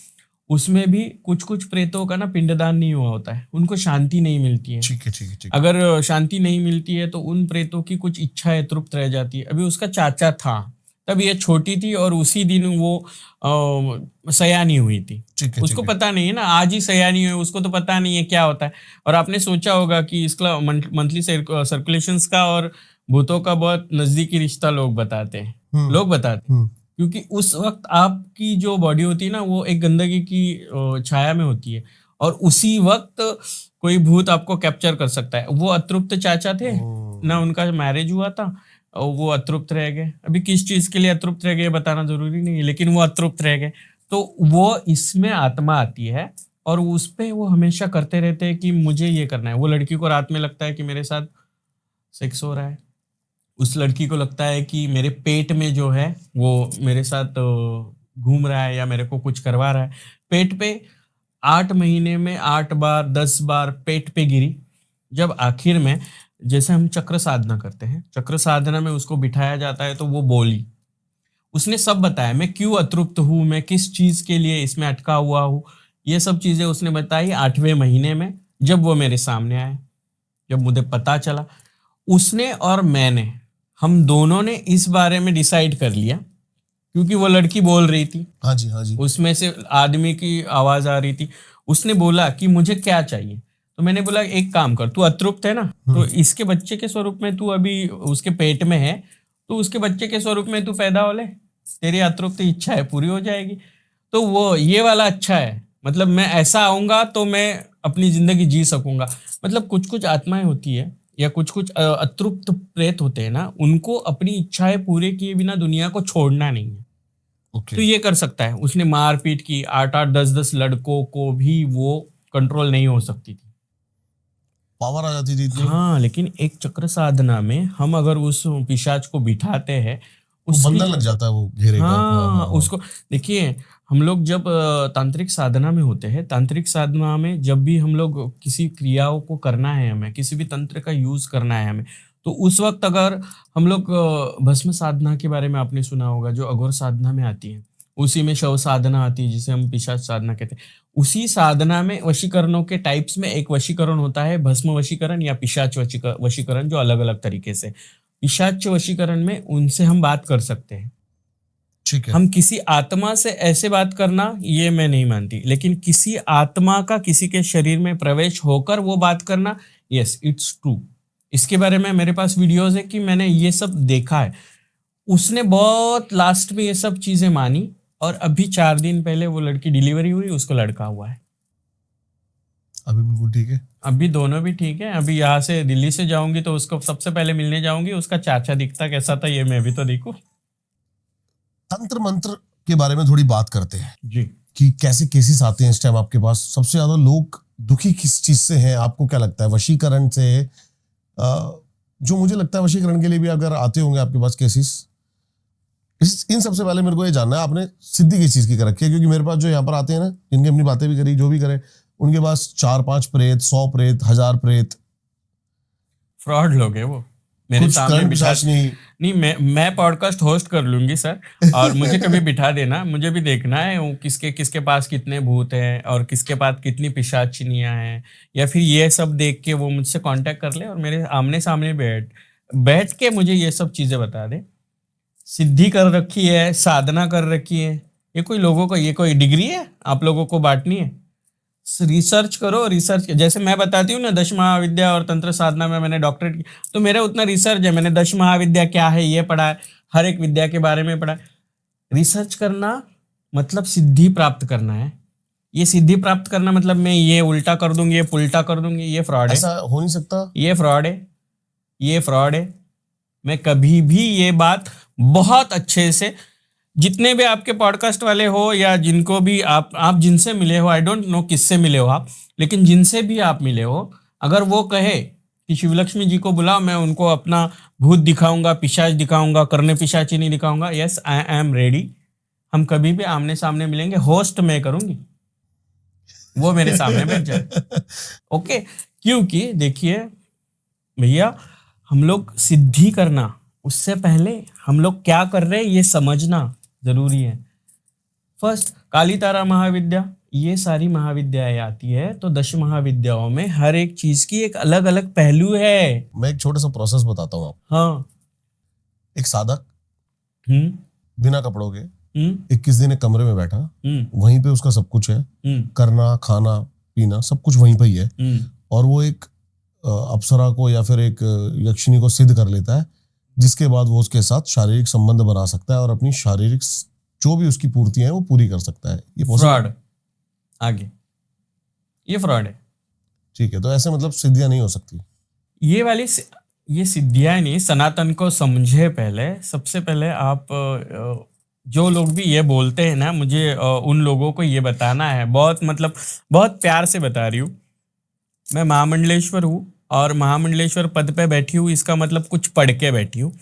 उसमें भी कुछ प्रेतों का ना पिंडदान नहीं हुआ होता है, उनको शांति नहीं मिलती है। ठीक है। अगर शांति नहीं मिलती है तो उन प्रेतों की कुछ इच्छाएं तृप्त रह जाती है। अभी उसका चाचा था, तब ये छोटी थी, और उसी दिन वो सयानी हुई थी। उसको पता नहीं है ना, आज ही सयानी हुई, उसको तो पता नहीं है क्या होता है। और आपने सोचा होगा कि इसका मंथली सर्कुलेशंस का और भूतों का बहुत नजदीकी रिश्ता लोग बताते हैं, क्योंकि उस वक्त आपकी जो बॉडी होती है ना, वो एक गंदगी की छाया में होती है, और उसी वक्त कोई भूत आपको कैप्चर कर सकता है। वो अतृप्त चाचा थे, ना उनका मैरिज हुआ था और वो अतृप्त रह गए। अभी किस चीज के लिए अतृप्त रह गए बताना जरूरी नहीं है, लेकिन वो अतृप्त रह गए। तो वो इसमें आत्मा आती है और उस पे वो हमेशा करते रहते हैं कि मुझे ये करना है। वो लड़की को रात में लगता है कि मेरे साथ सेक्स हो रहा है, उस लड़की को लगता है कि मेरे पेट में जो है वो मेरे साथ घूम रहा है या मेरे को कुछ करवा रहा है। पेट पे 8 महीने में 8 बार 10 बार पेट पे गिरी। जब आखिर में जैसे हम चक्र साधना करते हैं, चक्र साधना में उसको बिठाया जाता है तो वो बोली, उसने सब बताया मैं क्यों अतृप्त हूँ, मैं किस चीज के लिए इसमें अटका हुआ हूँ। ये सब चीजें उसने बताई 8वें महीने में, जब वो मेरे सामने आए, जब मुझे पता चला। उसने और मैंने, हम दोनों ने इस बारे में डिसाइड कर लिया, क्योंकि वो लड़की बोल रही थी, हाँ जी, हाँ जी। उसमें से आदमी की आवाज आ रही थी। उसने बोला कि मुझे क्या चाहिए, तो मैंने बोला एक काम कर, तू अतृप्त है ना, तो इसके बच्चे के स्वरूप में तू अभी उसके पेट में है, तो उसके बच्चे के स्वरूप में तू पैदा हो ले, तेरी अतृप्त इच्छा है पूरी हो जाएगी। तो वो ये वाला अच्छा है, मतलब मैं ऐसा आऊंगा तो मैं अपनी जिंदगी जी सकूंगा। मतलब कुछ कुछ आत्माएं होती है या कुछ कुछ अतृप्त प्रेत होते हैं ना, उनको अपनी इच्छाएं पूरे किए बिना दुनिया को छोड़ना नहीं है। ओके। तो ये कर सकता है। उसने मारपीट की, 8-8 10-10 लड़कों को भी वो कंट्रोल नहीं हो सकती थी। पावर आ जाती थी इतनी। हाँ, लेकिन एक चक्र साधना में हम अगर उस पिशाच को बिठाते हैं, वो बंधन लग जाता है वो घेरे का। हाँ, उसको देखिए, हम लोग जब तांत्रिक साधना में होते हैं, तांत्रिक साधना में जब भी हम लोग किसी क्रियाओं को करना है, हमें किसी भी तंत्र का यूज करना है हमें, तो उस वक्त अगर हम लोग भस्म साधना के बारे में आपने सुना होगा, जो अघोर साधना में आती है, उसी में शव साधना आती है जिसे हम पिशाच साधना कहते हैं। उसी साधना में वशीकरणों के टाइप्स में एक वशीकरण होता है भस्म वशीकरण या पिशाच वशीकरण, जो अलग अलग तरीके से। पिशाच वशीकरण में उनसे हम बात कर सकते हैं। ठीक है। हम किसी आत्मा से ऐसे बात करना ये मैं नहीं मानती, लेकिन किसी आत्मा का किसी के शरीर में प्रवेश होकर वो बात करना, यस इट्स ट्रू। इसके बारे में मेरे पास वीडियोस है कि मैंने ये सब देखा है। उसने बहुत लास्ट में ये सब चीजें मानी और अभी 4 दिन पहले वो लड़की डिलीवरी हुई, उसको लड़का हुआ है। अभी बिल्कुल ठीक है। अभी दोनों भी ठीक है। अभी यहाँ से दिल्ली से जाऊंगी तो उसको सबसे पहले मिलने जाऊंगी, उसका चाचा दिखता कैसा था ये मैं भी तो देखूं। तंत्र मंत्र के बारे में थोड़ी बात करते हैं जी, कि कैसे केसेस आते हैं इस टाइम आपके पास। सबसे ज्यादा लोग दुखी किस चीज से हैं, आपको क्या लगता है? वशीकरण से? जो मुझे लगता है वशीकरण के लिए भी अगर आते होंगे आपके पास केसेस, इन सबसे पहले मेरे को ये जानना है आपने सिद्धि किस चीज की कर रखी है? क्योंकि मेरे पास जो यहाँ पर आते हैं ना, जिनकी अपनी बातें भी करी, जो भी करे, उनके पास 4-5 प्रेत, 100 प्रेत, 1000 प्रेत। फ्रॉड लोग है वो। मेरे कुछ सामने करण बिठा पिशाच नहीं। मैं पॉडकास्ट होस्ट कर लूंगी सर, और मुझे कभी बिठा देना। मुझे भी देखना है वो किसके किसके पास कितने भूत हैं और किसके पास कितनी पिशाचिनियां हैं, या फिर ये सब देख के वो मुझसे कांटेक्ट कर ले और मेरे आमने सामने बैठ के मुझे ये सब चीजें बता दे। सिद्धि कर रखी है, साधना कर रखी है, ये कोई लोगों को, ये कोई डिग्री है आप लोगों को बांटनी है? रिसर्च करो। रिसर्च जैसे मैं बताती हूँ ना, 10 महाविद्या और तंत्र साधना में मैंने डॉक्टरेट की, तो मेरा उतना रिसर्च है। मैंने 10 महाविद्या क्या है ये पढ़ा है, हर एक विद्या के बारे में पढ़ा है। रिसर्च करना मतलब सिद्धि प्राप्त करना है। ये सिद्धि प्राप्त करना मतलब मैं ये उल्टा कर दूंगी, ये पुल्टा कर दूंगी, ये फ्रॉड है। ऐसा हो नहीं सकता। ये फ्रॉड है, ये फ्रॉड है। मैं कभी भी ये बात बहुत अच्छे से, जितने भी आपके पॉडकास्ट वाले हो या जिनको भी आप जिनसे मिले हो, आई डोंट नो किससे मिले हो आप, लेकिन जिनसे भी आप मिले हो, अगर वो कहे कि शिवलक्ष्मी जी को बुलाओ, मैं उनको अपना भूत दिखाऊंगा, पिशाच दिखाऊंगा, करने पिशाची नहीं दिखाऊंगा, यस आई एम रेडी। हम कभी भी आमने सामने मिलेंगे, होस्ट मैं करूंगी, वो मेरे सामने बैठ जाए। ओके, क्योंकि देखिए भैया, हम लोग सिद्धि करना, उससे पहले हम लोग क्या कर रहे हैं ये समझना जरूरी है। फर्स्ट काली तारा महाविद्या, ये सारी महाविद्याएं आती है, तो 10 महाविद्याओं में हर एक चीज की एक अलग अलग पहलू है। मैं एक छोटा सा प्रोसेस बताता हूँ आपको। हाँ। एक साधक हम्म बिना कपड़ों के हम्म 21 दिन एक कमरे में बैठा, हम्म वहीं पे उसका सब कुछ है, करना खाना पीना सब कुछ वहीं पे ही है, और वो एक अप्सरा को या फिर एक यक्षिणी को सिद्ध कर लेता है, जिसके बाद वो उसके साथ शारीरिक संबंध बना सकता है और अपनी शारीरिक जो भी उसकी पूर्तियां हैं वो पूरी कर सकता है। ये फ्रॉड आगे, ये फ्रॉड है। ठीक है, तो ऐसे मतलब सिद्धियां नहीं हो सकती। ये वाली ये सिद्धियाँ नहीं, सनातन को समझे पहले। सबसे पहले आप जो लोग भी ये बोलते हैं ना, मुझे उन लोगों को ये बताना है, बहुत मतलब बहुत प्यार से बता रही हूँ। मैं महामंडलेश्वर हूँ और महामंडलेश्वर पद पे बैठी हूँ, इसका मतलब कुछ पढ़ के बैठी हूँ।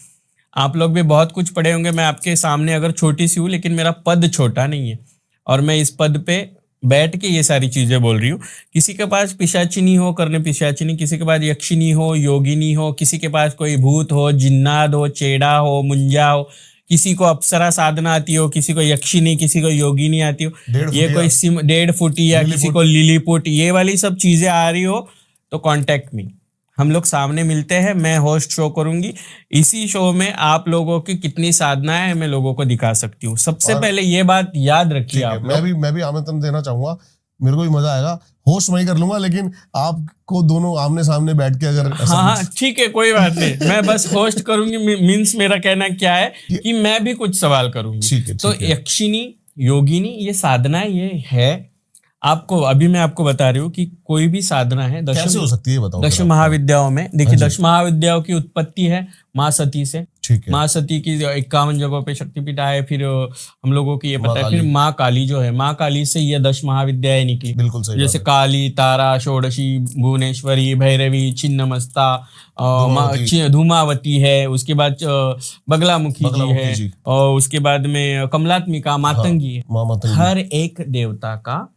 आप लोग भी बहुत कुछ पढ़े होंगे, मैं आपके सामने अगर छोटी सी हूँ लेकिन मेरा पद छोटा नहीं है और मैं इस पद पे बैठ के ये सारी चीजें बोल रही हूँ। किसी के पास पिशाचिनी हो, करने पिशाचिनी, किसी के पास यक्षिनी हो, योगिनी हो, किसी के पास कोई भूत हो, जिन्नाद हो, चेड़ा हो, मुंजा हो, किसी को अप्सरा साधना आती हो, किसी को यक्षिनी, किसी को योगिनी आती हो, 1.5 ये कोई 1.5 फुटी या किसी को लिलीपुट, ये वाली सब चीजें आ रही हो तो कांटेक्ट मी। हम लोग सामने मिलते हैं, मैं होस्ट शो करूंगी। इसी शो में आप लोगों की कितनी साधना है मैं लोगों को दिखा सकती हूँ। सबसे पहले ये बात याद रखिए आप लोग। मैं भी आमंत्रण देना चाहूंगा, मेरे को भी मजा आएगा। होस्ट मैं ही कर लूंगा, लेकिन आपको दोनों आमने सामने बैठ के अगर हाँ ठीक है, कोई बात नहीं, मैं बस होस्ट करूंगी। मीन्स मेरा कहना क्या है कि मैं भी कुछ सवाल करूंगी। तो यक्षिनी, योगिनी, ये साधना ये है। आपको अभी मैं आपको बता रही हूँ कि कोई भी साधना है कैसे हो सकती है, बताओ। 10 महाविद्याओं में देखिए, 10 महाविद्याओं की उत्पत्ति है माँ सती से। ठीक है। माँ सती की 51 जगहों पे शक्तिपीठ आए, फिर हम लोगों की ये पता है, फिर माँ काली जो है, माँ काली से ये 10 महाविद्याएं निकली। बिल्कुल सही। जैसे काली, तारा, षोडशी, भुवनेश्वरी, भैरवी, छिन्नमस्ता, धूमावती है, उसके बाद बगलामुखी जी है, और उसके बाद में कमलात्मिका, मातंगी है। हर एक देवता का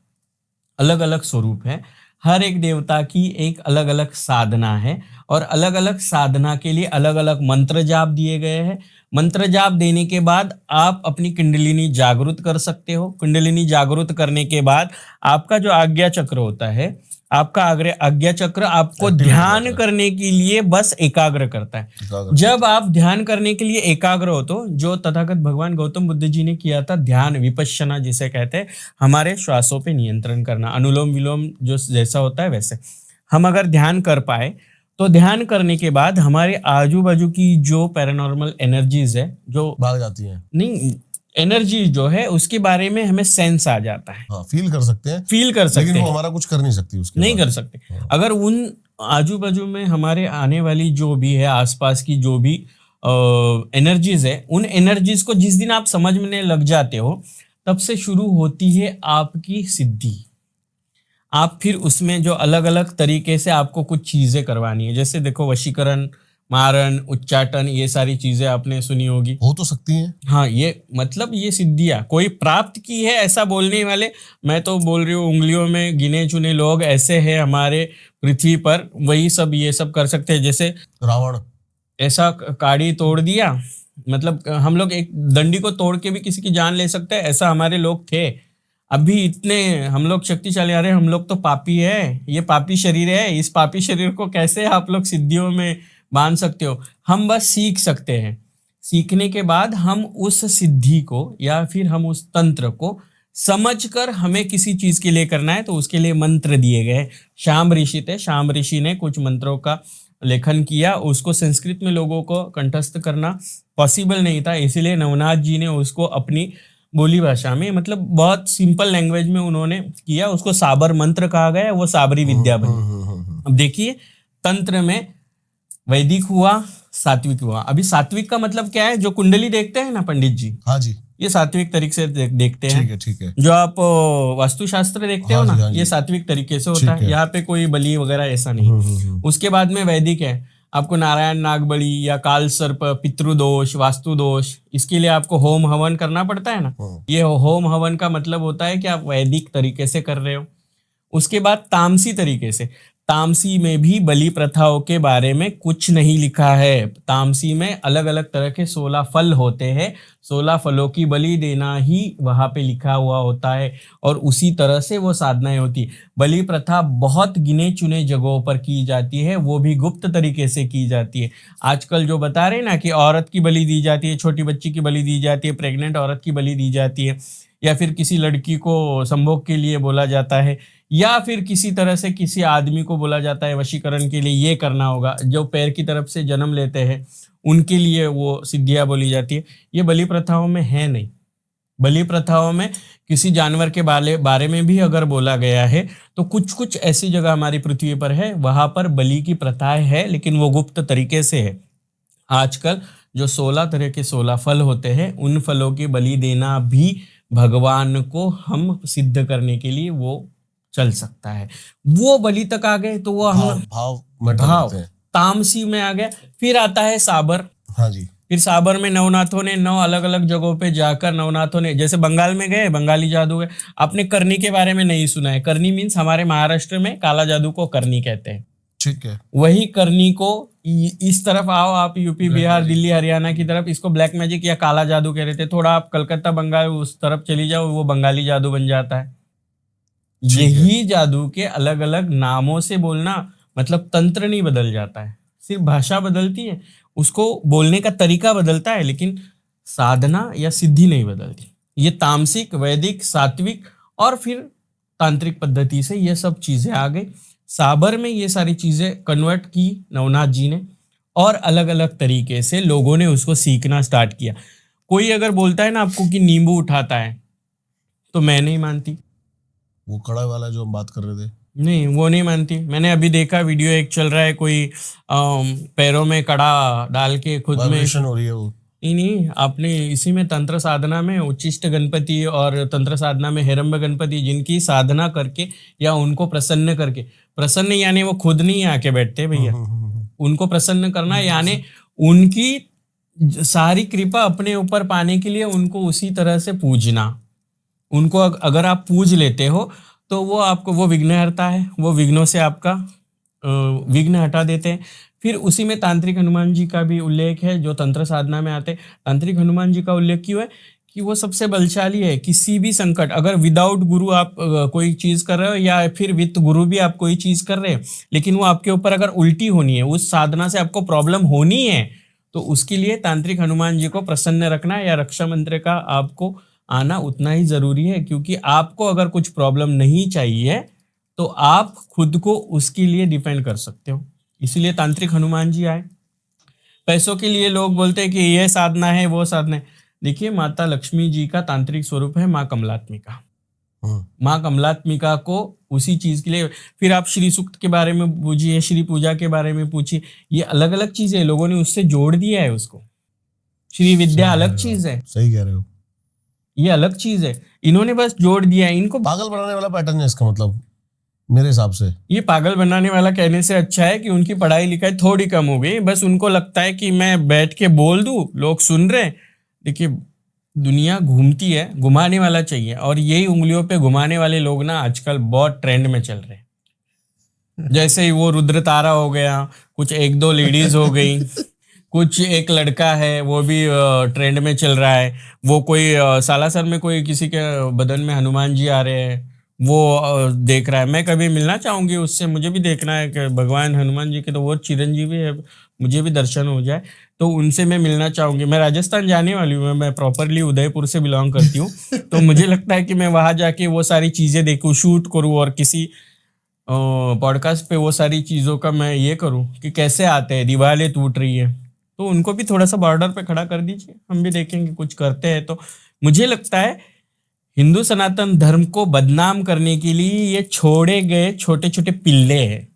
अलग अलग स्वरूप है, हर एक देवता की एक अलग अलग साधना है, और अलग अलग साधना के लिए अलग अलग मंत्र जाप दिए गए हैं। मंत्र जाप देने के बाद आप अपनी कुंडलिनी जागृत कर सकते हो। कुंडलिनी जागृत करने के बाद आपका जो आज्ञा चक्र होता है, आपका आज्ञा चक्र आपको ध्यान करने के लिए बस एकाग्र करता है। जब आप ध्यान करने के लिए एकाग्र हो तो जो तथागत भगवान गौतम बुद्ध जी ने किया था, ध्यान विपश्यना जिसे कहते हैं, हमारे श्वासों पे नियंत्रण करना, अनुलोम विलोम जो जैसा होता है वैसे हम अगर ध्यान कर पाए तो ध्यान करने के बाद हमारे आजू बाजू की जो पैरानॉर्मल एनर्जीज है, जो भाग जाती हैं, नहीं एनर्जी जो है उसके बारे में हमें सेंस आ जाता है। हाँ, फील कर सकते हैं, लेकिन वो हमारा कुछ कर नहीं सकती उसके नहीं कर सकते। अगर उन आजू बाजू में हमारे आने वाली जो भी है, आसपास की जो भी एनर्जीज है, उन एनर्जीज को जिस दिन आप समझने लग जाते हो, तब से शुरू होती है आपकी सिद्धि। आप फिर उसमें जो अलग अलग तरीके से आपको कुछ चीजें करवानी है, जैसे देखो वशीकरण, मारण, उच्चाटन, ये सारी चीजें आपने सुनी होगी, हो तो सकती हैं। हाँ, ये मतलब ये सिद्धियां कोई प्राप्त की है ऐसा बोलने वाले, मैं तो बोल रही हूँ उंगलियों में गिने चुने लोग ऐसे हैं हमारे पृथ्वी पर, वही सब ये सब कर सकते हैं। जैसे रावण ऐसा काड़ी तोड़ दिया, मतलब हम लोग एक डंडी को तोड़ के भी किसी की जान ले सकते हैं, ऐसा हमारे लोग थे। अभी इतने हम लोग शक्तिशाली आ रहे हैं, हम लोग तो पापी है, ये पापी शरीर है, इस पापी शरीर को कैसे आप लोग सिद्धियों में बांध सकते हो। हम बस सीख सकते हैं, सीखने के बाद हम उस सिद्धि को या फिर हम उस तंत्र को समझकर हमें किसी चीज के लिए करना है तो उसके लिए मंत्र दिए गए। शाम ऋषि थे, शाम ऋषि ने कुछ मंत्रों का लेखन किया, उसको संस्कृत में लोगों को कंठस्थ करना पॉसिबल नहीं था, इसीलिए नवनाथ जी ने उसको अपनी बोली भाषा में, मतलब बहुत सिंपल लैंग्वेज में उन्होंने किया, उसको साबर मंत्र कहा गया, वो साबरी विद्या बनी। अब देखिए, तंत्र में वैदिक हुआ, सात्विक हुआ। अभी सात्विक का मतलब क्या है, जो कुंडली देखते हैं ना पंडित जी, हाँ जी, ये सात्विक तरीके से देखते हैं। ठीक है, ठीक है। जो आप वास्तुशास्त्र देखते हो ना, ये सात्विक तरीके से होता है, यहाँ पे कोई बलि वगैरह ऐसा नहीं। उसके बाद में वैदिक है, आपको नारायण नागबली या काल सर्प, पितृदोष, वास्तु दोष, इसके लिए आपको होम हवन करना पड़ता है ना। ये होम हवन का मतलब होता है कि आप वैदिक तरीके से कर रहे हो। उसके बाद तामसी तरीके से, तामसी में भी बलि प्रथाओं के बारे में कुछ नहीं लिखा है। तामसी में अलग अलग तरह के 16 फल होते हैं, 16 फलों की बलि देना ही वहां पे लिखा हुआ होता है, और उसी तरह से वो साधनाएं होती है। बलि प्रथा बहुत गिने चुने जगहों पर की जाती है, वो भी गुप्त तरीके से की जाती है। आजकल जो बता रहे ना कि औरत की बलि दी जाती है, छोटी बच्ची की बलि दी जाती है, प्रेग्नेंट औरत की बलि दी जाती है, या फिर किसी लड़की को संभोग के लिए बोला जाता है, या फिर किसी तरह से किसी आदमी को बोला जाता है वशीकरण के लिए ये करना होगा, जो पैर की तरफ से जन्म लेते हैं उनके लिए वो सिद्धियां बोली जाती है। ये बलि प्रथाओं में है नहीं, बलि प्रथाओं में किसी जानवर के बारे में भी अगर बोला गया है तो कुछ कुछ ऐसी जगह हमारी पृथ्वी पर है वहां पर बलि की प्रथाएं है, लेकिन वो गुप्त तरीके से है। आजकल जो 16 तरह के 16 फल होते हैं उन फलों की बलि देना भी भगवान को हम सिद्ध करने के लिए वो चल सकता है। वो बलि तक आ गए तो वो हम भाव में भाव टकराते हैं। तामसी में आ गया। फिर आता है साबर। हाँ जी। फिर साबर में नवनाथों ने 9 अलग अलग जगहों पे जाकर नवनाथों ने, जैसे बंगाल में गए बंगाली जादू है। आपने करनी के बारे में नहीं सुना है? करनी मीन्स हमारे महाराष्ट्र में काला जादू को करनी कहते हैं। ठीक है। वही करनी को इस तरफ आओ आप, यूपी बिहार दिल्ली हरियाणा की तरफ, इसको ब्लैक मैजिक या काला जादू कह रहे थे। थोड़ा आप कलकत्ता बंगाल उस तरफ चली जाओ, वो बंगाली जादू बन जाता है। यही जादू के अलग अलग नामों से बोलना, मतलब तंत्र नहीं बदल जाता है, सिर्फ भाषा बदलती है, उसको बोलने का तरीका बदलता है, लेकिन साधना या सिद्धि नहीं बदलती। ये तामसिक, वैदिक, सात्विक और फिर तांत्रिक पद्धति से ये सब चीजें आ गई। साबर में ये सारी चीजें कन्वर्ट की नवनाथ जी ने और अलग अलग तरीके से लोगों ने उसको सीखना स्टार्ट किया। कोई अगर बोलता है ना आपको कि नींबू उठाता है, तो मैं नहीं मानती। वो कड़ा वाला जो हम बात कर रहे थे, नहीं, वो नहीं मानती। मैंने अभी देखा वीडियो एक चल रहा है, कोई पैरों में कड़ा डाल के खुद में वाइब्रेशन हो रही है वो। नहीं, आपने इसी में तंत्र साधना में उच्चिष्ट गणपति और तंत्र साधना में हेरंब गणपति, जिनकी साधना करके या उनको प्रसन्न करके, प्रसन्न यानी वो खुद नहीं आके बैठते भैया, उनको प्रसन्न करना यानी उनकी सारी कृपा अपने ऊपर पाने के लिए उनको उसी तरह से पूजना। उनको अगर आप पूज लेते हो तो वो आपको, वो विघ्नहर्ता है, वो विघ्नों से आपका विघ्न हटा देते हैं। फिर उसी में तांत्रिक हनुमान जी का भी उल्लेख है जो तंत्र साधना में आते हैं। तांत्रिक हनुमान जी का उल्लेख क्यों है? कि वो सबसे बलशाली है। किसी भी संकट, अगर विदाउट गुरु आप कोई चीज कर रहे हो या फिर विद गुरु भी आप कोई चीज कर रहे हो, लेकिन वो आपके ऊपर अगर उल्टी होनी है, उस साधना से आपको प्रॉब्लम होनी है, तो उसके लिए तांत्रिक हनुमान जी को प्रसन्न रखना या रक्षा मंत्र का आपको आना उतना ही जरूरी है। क्योंकि आपको अगर कुछ प्रॉब्लम नहीं चाहिए तो आप खुद को उसके लिए डिपेंड कर सकते हो, इसीलिए तांत्रिक हनुमान जी आए। पैसों के लिए लोग बोलते हैं कि ये साधना है वो साधना है। देखिए, माता लक्ष्मी जी का तांत्रिक स्वरूप है माँ कमलात्मिका। माँ कमलात्मिका को उसी चीज के लिए, फिर आप श्री सूक्त के बारे में पूछिए, श्री पूजा के बारे में पूछिए, ये अलग अलग चीजें लोगों ने उससे जोड़ दिया है उसको। श्री विद्या अलग चीज है, सही कह रहे हो, ये अलग चीज है, इन्होंने बस जोड़ दिया है। इनको पागल बनाने वाला पैटर्न है इसका मतलब, मेरे हिसाब से। ये पागल बनाने वाला कहने से अच्छा है कि उनकी पढ़ाई लिखाई थोड़ी कम हो गई, बस उनको लगता है कि मैं बैठ के बोल दूं, लोग सुन रहे। देखिए, दुनिया घूमती है, घुमाने वाला चाहिए, और यही उंगलियों पे घुमाने वाले लोग ना आजकल बहुत ट्रेंड में चल रहे हैं। जैसे ही वो रुद्र तारा हो गया, कुछ 1-2 लेडीज हो गई, कुछ एक लड़का है वो भी ट्रेंड में चल रहा है। वो कोई सालासर में कोई किसी के बदन में हनुमान जी आ रहे हैं, वो देख रहा है। मैं कभी मिलना चाहूंगी उससे, मुझे भी देखना है कि भगवान हनुमान जी के तो वो चिरंजीवी है, मुझे भी दर्शन हो जाए, तो उनसे मैं मिलना चाहूंगी। मैं राजस्थान जाने वाली हूँ, मैं प्रॉपरली उदयपुर से बिलोंग करती हूँ तो मुझे लगता है कि मैं वहां जाके वो सारी चीजें देखूँ, शूट करूँ, और किसी पॉडकास्ट पे वो सारी चीज़ों का मैं ये करूँ कि कैसे आते हैं, दीवारें टूट रही है, तो उनको भी थोड़ा सा बॉर्डर पे खड़ा कर दीजिए, हम भी देखेंगे कुछ करते हैं। तो मुझे लगता है हिंदू सनातन धर्म को बदनाम करने के लिए ये छोड़े गए छोटे छोटे पिल्ले हैं,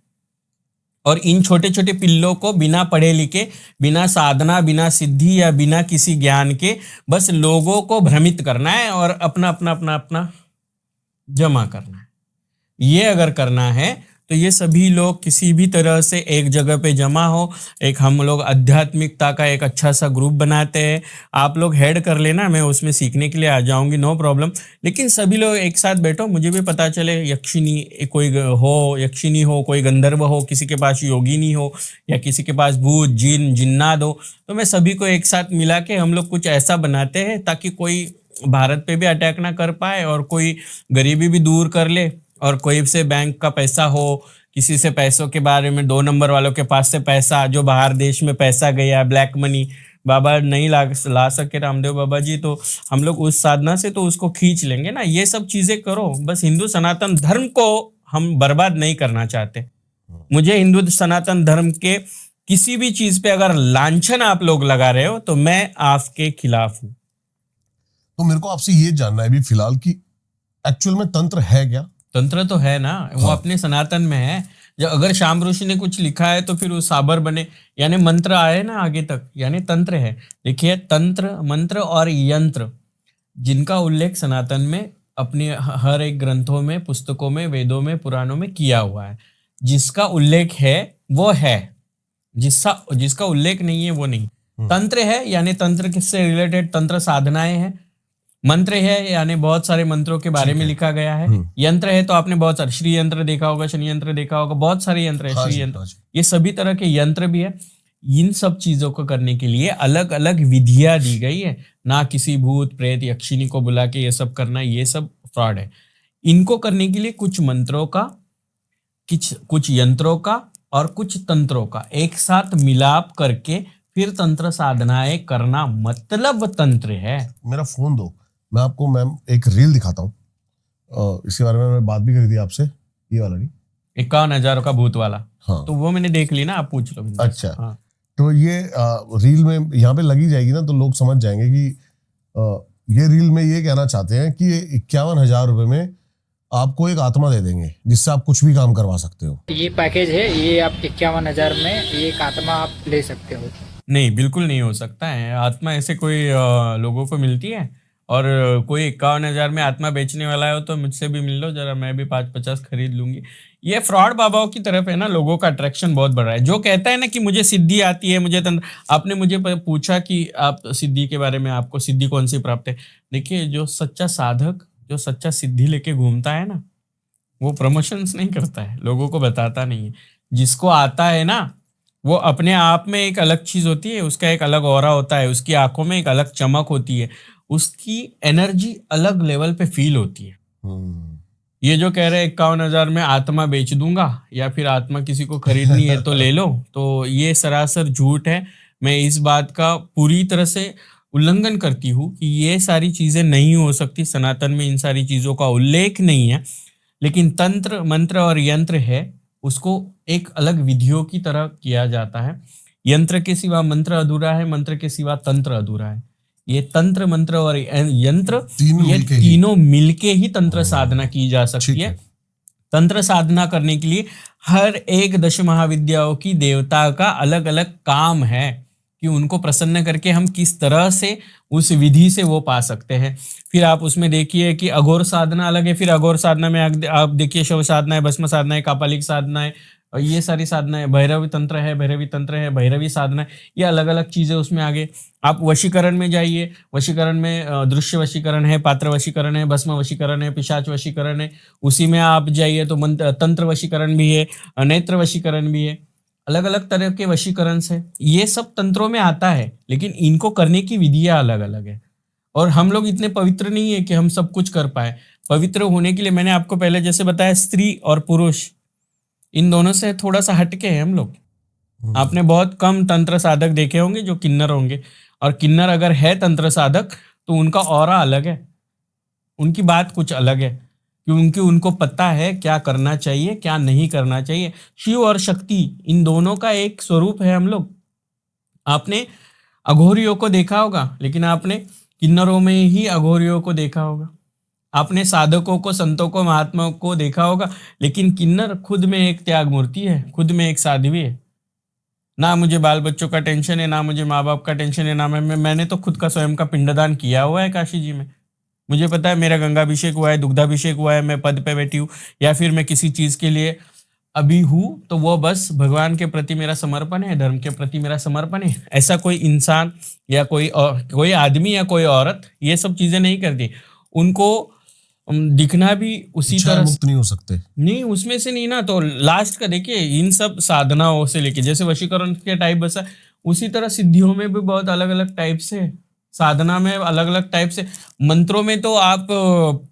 और इन छोटे छोटे पिल्लों को बिना पढ़े लिखे, बिना साधना, बिना सिद्धि या बिना किसी ज्ञान के बस लोगों को भ्रमित करना है और अपना अपना अपना अपना जमा करना है। ये अगर करना है तो ये सभी लोग किसी भी तरह से एक जगह पे जमा हो, एक हम लोग आध्यात्मिकता का एक अच्छा सा ग्रुप बनाते हैं। आप लोग हेड कर लेना, मैं उसमें सीखने के लिए आ जाऊंगी, नो प्रॉब्लम। लेकिन सभी लोग एक साथ बैठो, मुझे भी पता चले यक्षिनी कोई हो, यक्षिनी हो, कोई गंधर्व हो, किसी के पास योगिनी हो, या किसी के पास भूत जिन जिन्नात हो, तो मैं सभी को एक साथ मिला के हम लोग कुछ ऐसा बनाते हैं ताकि कोई भारत पे भी अटैक ना कर पाए, और कोई गरीबी भी दूर कर ले, और कोई से बैंक का पैसा हो, किसी से पैसों के बारे में 2 नंबर वालों के पास से पैसा, जो बाहर देश में पैसा गया, ब्लैक मनी बाबा नहीं ला सके रामदेव बाबा जी, तो हम लोग उस साधना से तो उसको खींच लेंगे ना। ये सब चीजें करो, बस हिंदू सनातन धर्म को हम बर्बाद नहीं करना चाहते। मुझे हिंदू सनातन धर्म के किसी भी चीज पे अगर लांछन आप लोग लगा रहे हो तो मैं आपके खिलाफ हूं। तो मेरे को आपसे ये जानना है अभी फिलहाल कि एक्चुअल में तंत्र है क्या? तंत्र तो है ना, वो हाँ। अपने सनातन में है। जब अगर शाम ऋषि ने कुछ लिखा है तो फिर वो साबर बने, यानी मंत्र आए ना आगे तक, यानी तंत्र है। देखिए, तंत्र, मंत्र और यंत्र जिनका उल्लेख सनातन में अपने हर एक ग्रंथों में, पुस्तकों में, वेदों में, पुराणों में किया हुआ है। जिसका उल्लेख है वो है, जिसका उल्लेख नहीं है वो नहीं। तंत्र है यानी तंत्र किससे रिलेटेड, तंत्र साधनाएं हैं। मंत्र है यानी बहुत सारे मंत्रों के बारे में लिखा गया है। यंत्र है तो आपने बहुत सारे श्री यंत्र देखा होगा, शनि यंत्र देखा होगा, बहुत सारे यंत्र है, श्री यंत्र, ये सभी तरह के यंत्र भी है। इन सब चीजों को करने के लिए अलग अलग विधियां दी गई है ना। किसी भूत प्रेत यक्षिणी को बुला के ये सब करना, ये सब फ्रॉड है। इनको करने के लिए कुछ मंत्रों का, कुछ यंत्रों का और कुछ तंत्रों का एक साथ मिलाप करके फिर तंत्र साधनाएं करना, मतलब तंत्र है। मेरा फोन दो, मैं आपको मैम एक रील दिखाता हूँ। इसके बारे में बात भी करी थी आपसे, ये वाला नहीं, 51,000 का भूत वाला। हाँ तो वो मैंने देख ली ना, आप पूछ लो। अच्छा, हाँ। तो ये रील में यहाँ पे लगी जाएगी ना, तो लोग समझ जाएंगे कि ये रील में ये कहना चाहते हैं कि 51,000 रुपए में आपको एक आत्मा दे देंगे जिससे आप कुछ भी काम करवा सकते हो। ये पैकेज है, ये आप 51,000 में एक आत्मा आप ले सकते हो। नहीं, बिल्कुल नहीं हो सकता है। आत्मा ऐसे कोई लोगों को मिलती है, और कोई 51,000 में आत्मा बेचने वाला हो तो मुझसे भी मिल लो जरा, मैं भी 5-50 खरीद लूंगी। ये फ्रॉड बाबाओं की तरफ है ना, लोगों का अट्रैक्शन बहुत बढ़ रहा है। जो कहता है ना कि मुझे सिद्धि आती है, मुझे तंत्र, आपने मुझे पूछा कि आप सिद्धि के बारे में, आपको सिद्धि कौन सी प्राप्त है। देखिए, जो सच्चा साधक, जो सच्चा सिद्धि लेके घूमता है ना, वो प्रमोशंस नहीं करता है, लोगों को बताता नहीं है। जिसको आता है ना, वो अपने आप में एक अलग चीज होती है, उसका एक अलग ऑरा होता है, उसकी आंखों में एक अलग चमक होती है, उसकी एनर्जी अलग लेवल पे फील होती है। ये जो कह रहे हैं 51,000 में आत्मा बेच दूंगा या फिर आत्मा किसी को खरीदनी है तो ले लो, तो ये सरासर झूठ है। मैं इस बात का पूरी तरह से उल्लंघन करती हूँ कि ये सारी चीजें नहीं हो सकती। सनातन में इन सारी चीजों का उल्लेख नहीं है। लेकिन तंत्र, मंत्र और यंत्र है, उसको एक अलग विधियों की तरह किया जाता है। यंत्र के सिवा मंत्र अधूरा है, मंत्र के सिवा तंत्र अधूरा है। ये तंत्र, मंत्र और यंत्र, ये तीनों मिलके ही तंत्र साधना की जा सकती है। तंत्र साधना करने के लिए हर एक दश महाविद्याओं की देवता का अलग अलग काम है कि उनको प्रसन्न करके हम किस तरह से उस विधि से वो पा सकते हैं। फिर आप उसमें देखिए कि अघोर साधना अलग है। फिर अघोर साधना में आप देखिए शव साधना है, भस्म साधना है, कापालिक साधना है, और ये सारी साधना है। भैरवी तंत्र है, भैरवी तंत्र है, भैरवी साधना है, ये अलग अलग चीजें उसमें आगे। आप वशीकरण में जाइए, वशीकरण में दृश्य वशीकरण है, पात्र वशीकरण है, भस्म वशीकरण है, पिशाच वशीकरण है। उसी में आप जाइए तो तंत्र वशीकरण भी है, नेत्र वशीकरण भी है, अलग अलग तरह के वशीकरण है। ये सब तंत्रों में आता है, लेकिन इनको करने की विधियां अलग अलग है। और हम लोग इतने पवित्र नहीं है कि हम सब कुछ कर पाए। पवित्र होने के लिए मैंने आपको पहले जैसे बताया, स्त्री और पुरुष इन दोनों से थोड़ा सा हटके हैं हम लोग। आपने बहुत कम तंत्र साधक देखे होंगे जो किन्नर होंगे, और किन्नर अगर है तंत्र साधक तो उनका ऑरा अलग है, उनकी बात कुछ अलग है, क्योंकि उनको पता है क्या करना चाहिए, क्या नहीं करना चाहिए। शिव और शक्ति इन दोनों का एक स्वरूप है हम लोग। आपने अघोरियों को देखा होगा, लेकिन आपने किन्नरों में ही अघोरियों को देखा होगा। आपने साधकों को, संतों को, महात्माओं को देखा होगा, लेकिन किन्नर खुद में एक त्याग मूर्ति है, खुद में एक साध्वी है। ना मुझे बाल बच्चों का टेंशन है, ना मुझे माँ बाप का टेंशन है, ना मैंने तो खुद का स्वयं का पिंडदान किया हुआ है काशी जी में। मुझे पता है मेरा गंगाभिषेक हुआ है, दुग्धाभिषेक हुआ है, मैं पद पे बैठी हूँ, या फिर मैं किसी चीज के लिए अभी हूँ, तो वो बस भगवान के प्रति मेरा समर्पण है, धर्म के प्रति मेरा समर्पण है। ऐसा कोई इंसान या कोई आदमी या कोई औरत ये सब चीजें नहीं करती। उनको दिखना भी उसी तरह मुक्त नहीं हो सकते, नहीं, उसमें से नहीं ना। तो लास्ट का देखिए, इन सब साधनाओं से लेके, जैसे वशीकरण के टाइप बसा, उसी तरह सिद्धियों में भी बहुत अलग अलग टाइप से, साधना में अलग अलग टाइप से, मंत्रों में तो आप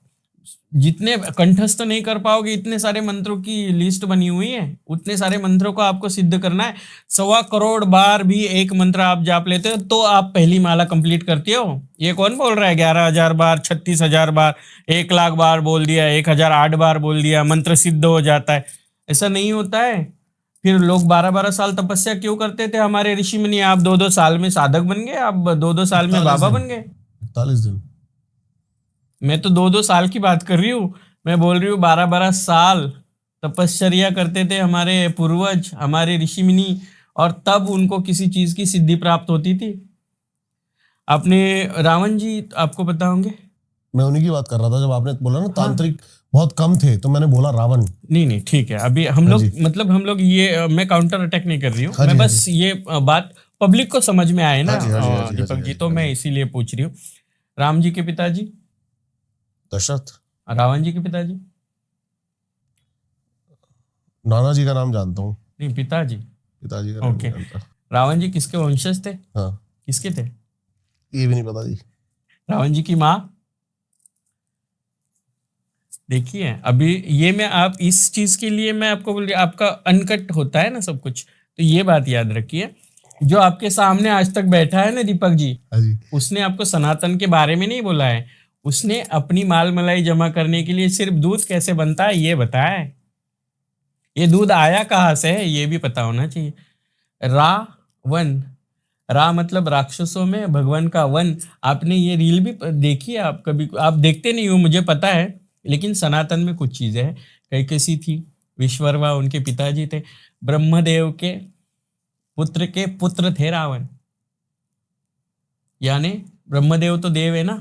जितने कंठस्थ नहीं कर पाओगे, इतने सारे मंत्रों की लिस्ट बनी हुई है। उतने सारे मंत्रों को आपको सिद्ध करना है। 1.25 करोड़ बार भी एक मंत्र आप जाप लेते हो तो आप पहली माला कंप्लीट करते हो। ये कौन बोल रहा है 11,000 बार, 36,000 बार, 1,00,000 बार बोल दिया, 1,008 बार बोल दिया, मंत्र सिद्ध हो जाता है? ऐसा नहीं होता है। फिर लोग 12-12 साल तपस्या क्यों करते थे हमारे ऋषि मुनि? आप 2-2 साल में साधक बन गए, आप 2-2 साल में बाबा बन गए। 41 दिन मैं तो 2-2 साल की बात कर रही हूँ, मैं बोल रही हूँ 12-12 साल तपश्चर्या करते थे हमारे पूर्वज, हमारे ऋषि मुनि, और तब उनको किसी चीज की सिद्धि प्राप्त होती थी। आपने रावण जी आपको पता होंगे? मैं उन्हीं की बात कर रहा था, जब आपने बोला ना हाँ। तांत्रिक बहुत कम थे तो मैंने बोला रावण। नहीं ठीक है, अभी हम हाँ लोग जी। मतलब हम लोग ये मैं काउंटर अटैक नहीं कर रही हूँ, हाँ मैं जी, हाँ बस ये बात पब्लिक को समझ में आए ना हाँ जी, हाँ जी, हाँ जी, हाँ जी, दीपक हाँ जी, जी, तो हाँ मैं जी। इसीलिए पूछ रही हूँ। राम जी के पिताजी, दशरथ। रावण जी के पिताजी? नाना जी का नाम जानता हूँ, नहीं, पिताजी। पिताजी का नाम ओके, नहीं जानता। रावण जी किसके वंशज थे? हाँ, किसके थे? ये भी नहीं पता जी। रावण जी की माँ। देखिए अभी ये मैं आप इस चीज के लिए मैं आपको बोल रही, आपका अनकट होता है ना सब कुछ, तो ये बात याद रखिए। जो आपके सामने आज तक बैठा है ना दीपक जी, हाँ जी। उसने आपको सनातन के बारे में नहीं बोला है, उसने अपनी माल मलाई जमा करने के लिए सिर्फ दूध कैसे बनता है ये बताया है। ये दूध आया कहाँ से है ये भी पता होना चाहिए। रावण, रा मतलब राक्षसों में भगवान का वन। आपने ये रील भी देखी है? आप कभी, आप देखते नहीं हो मुझे पता है, लेकिन सनातन में कुछ चीजें हैं। कैकेसी थी, विश्वकर्मा उनके पिताजी थे, ब्रह्मदेव के पुत्र थे रावण, यानी ब्रह्मदेव तो देव है ना,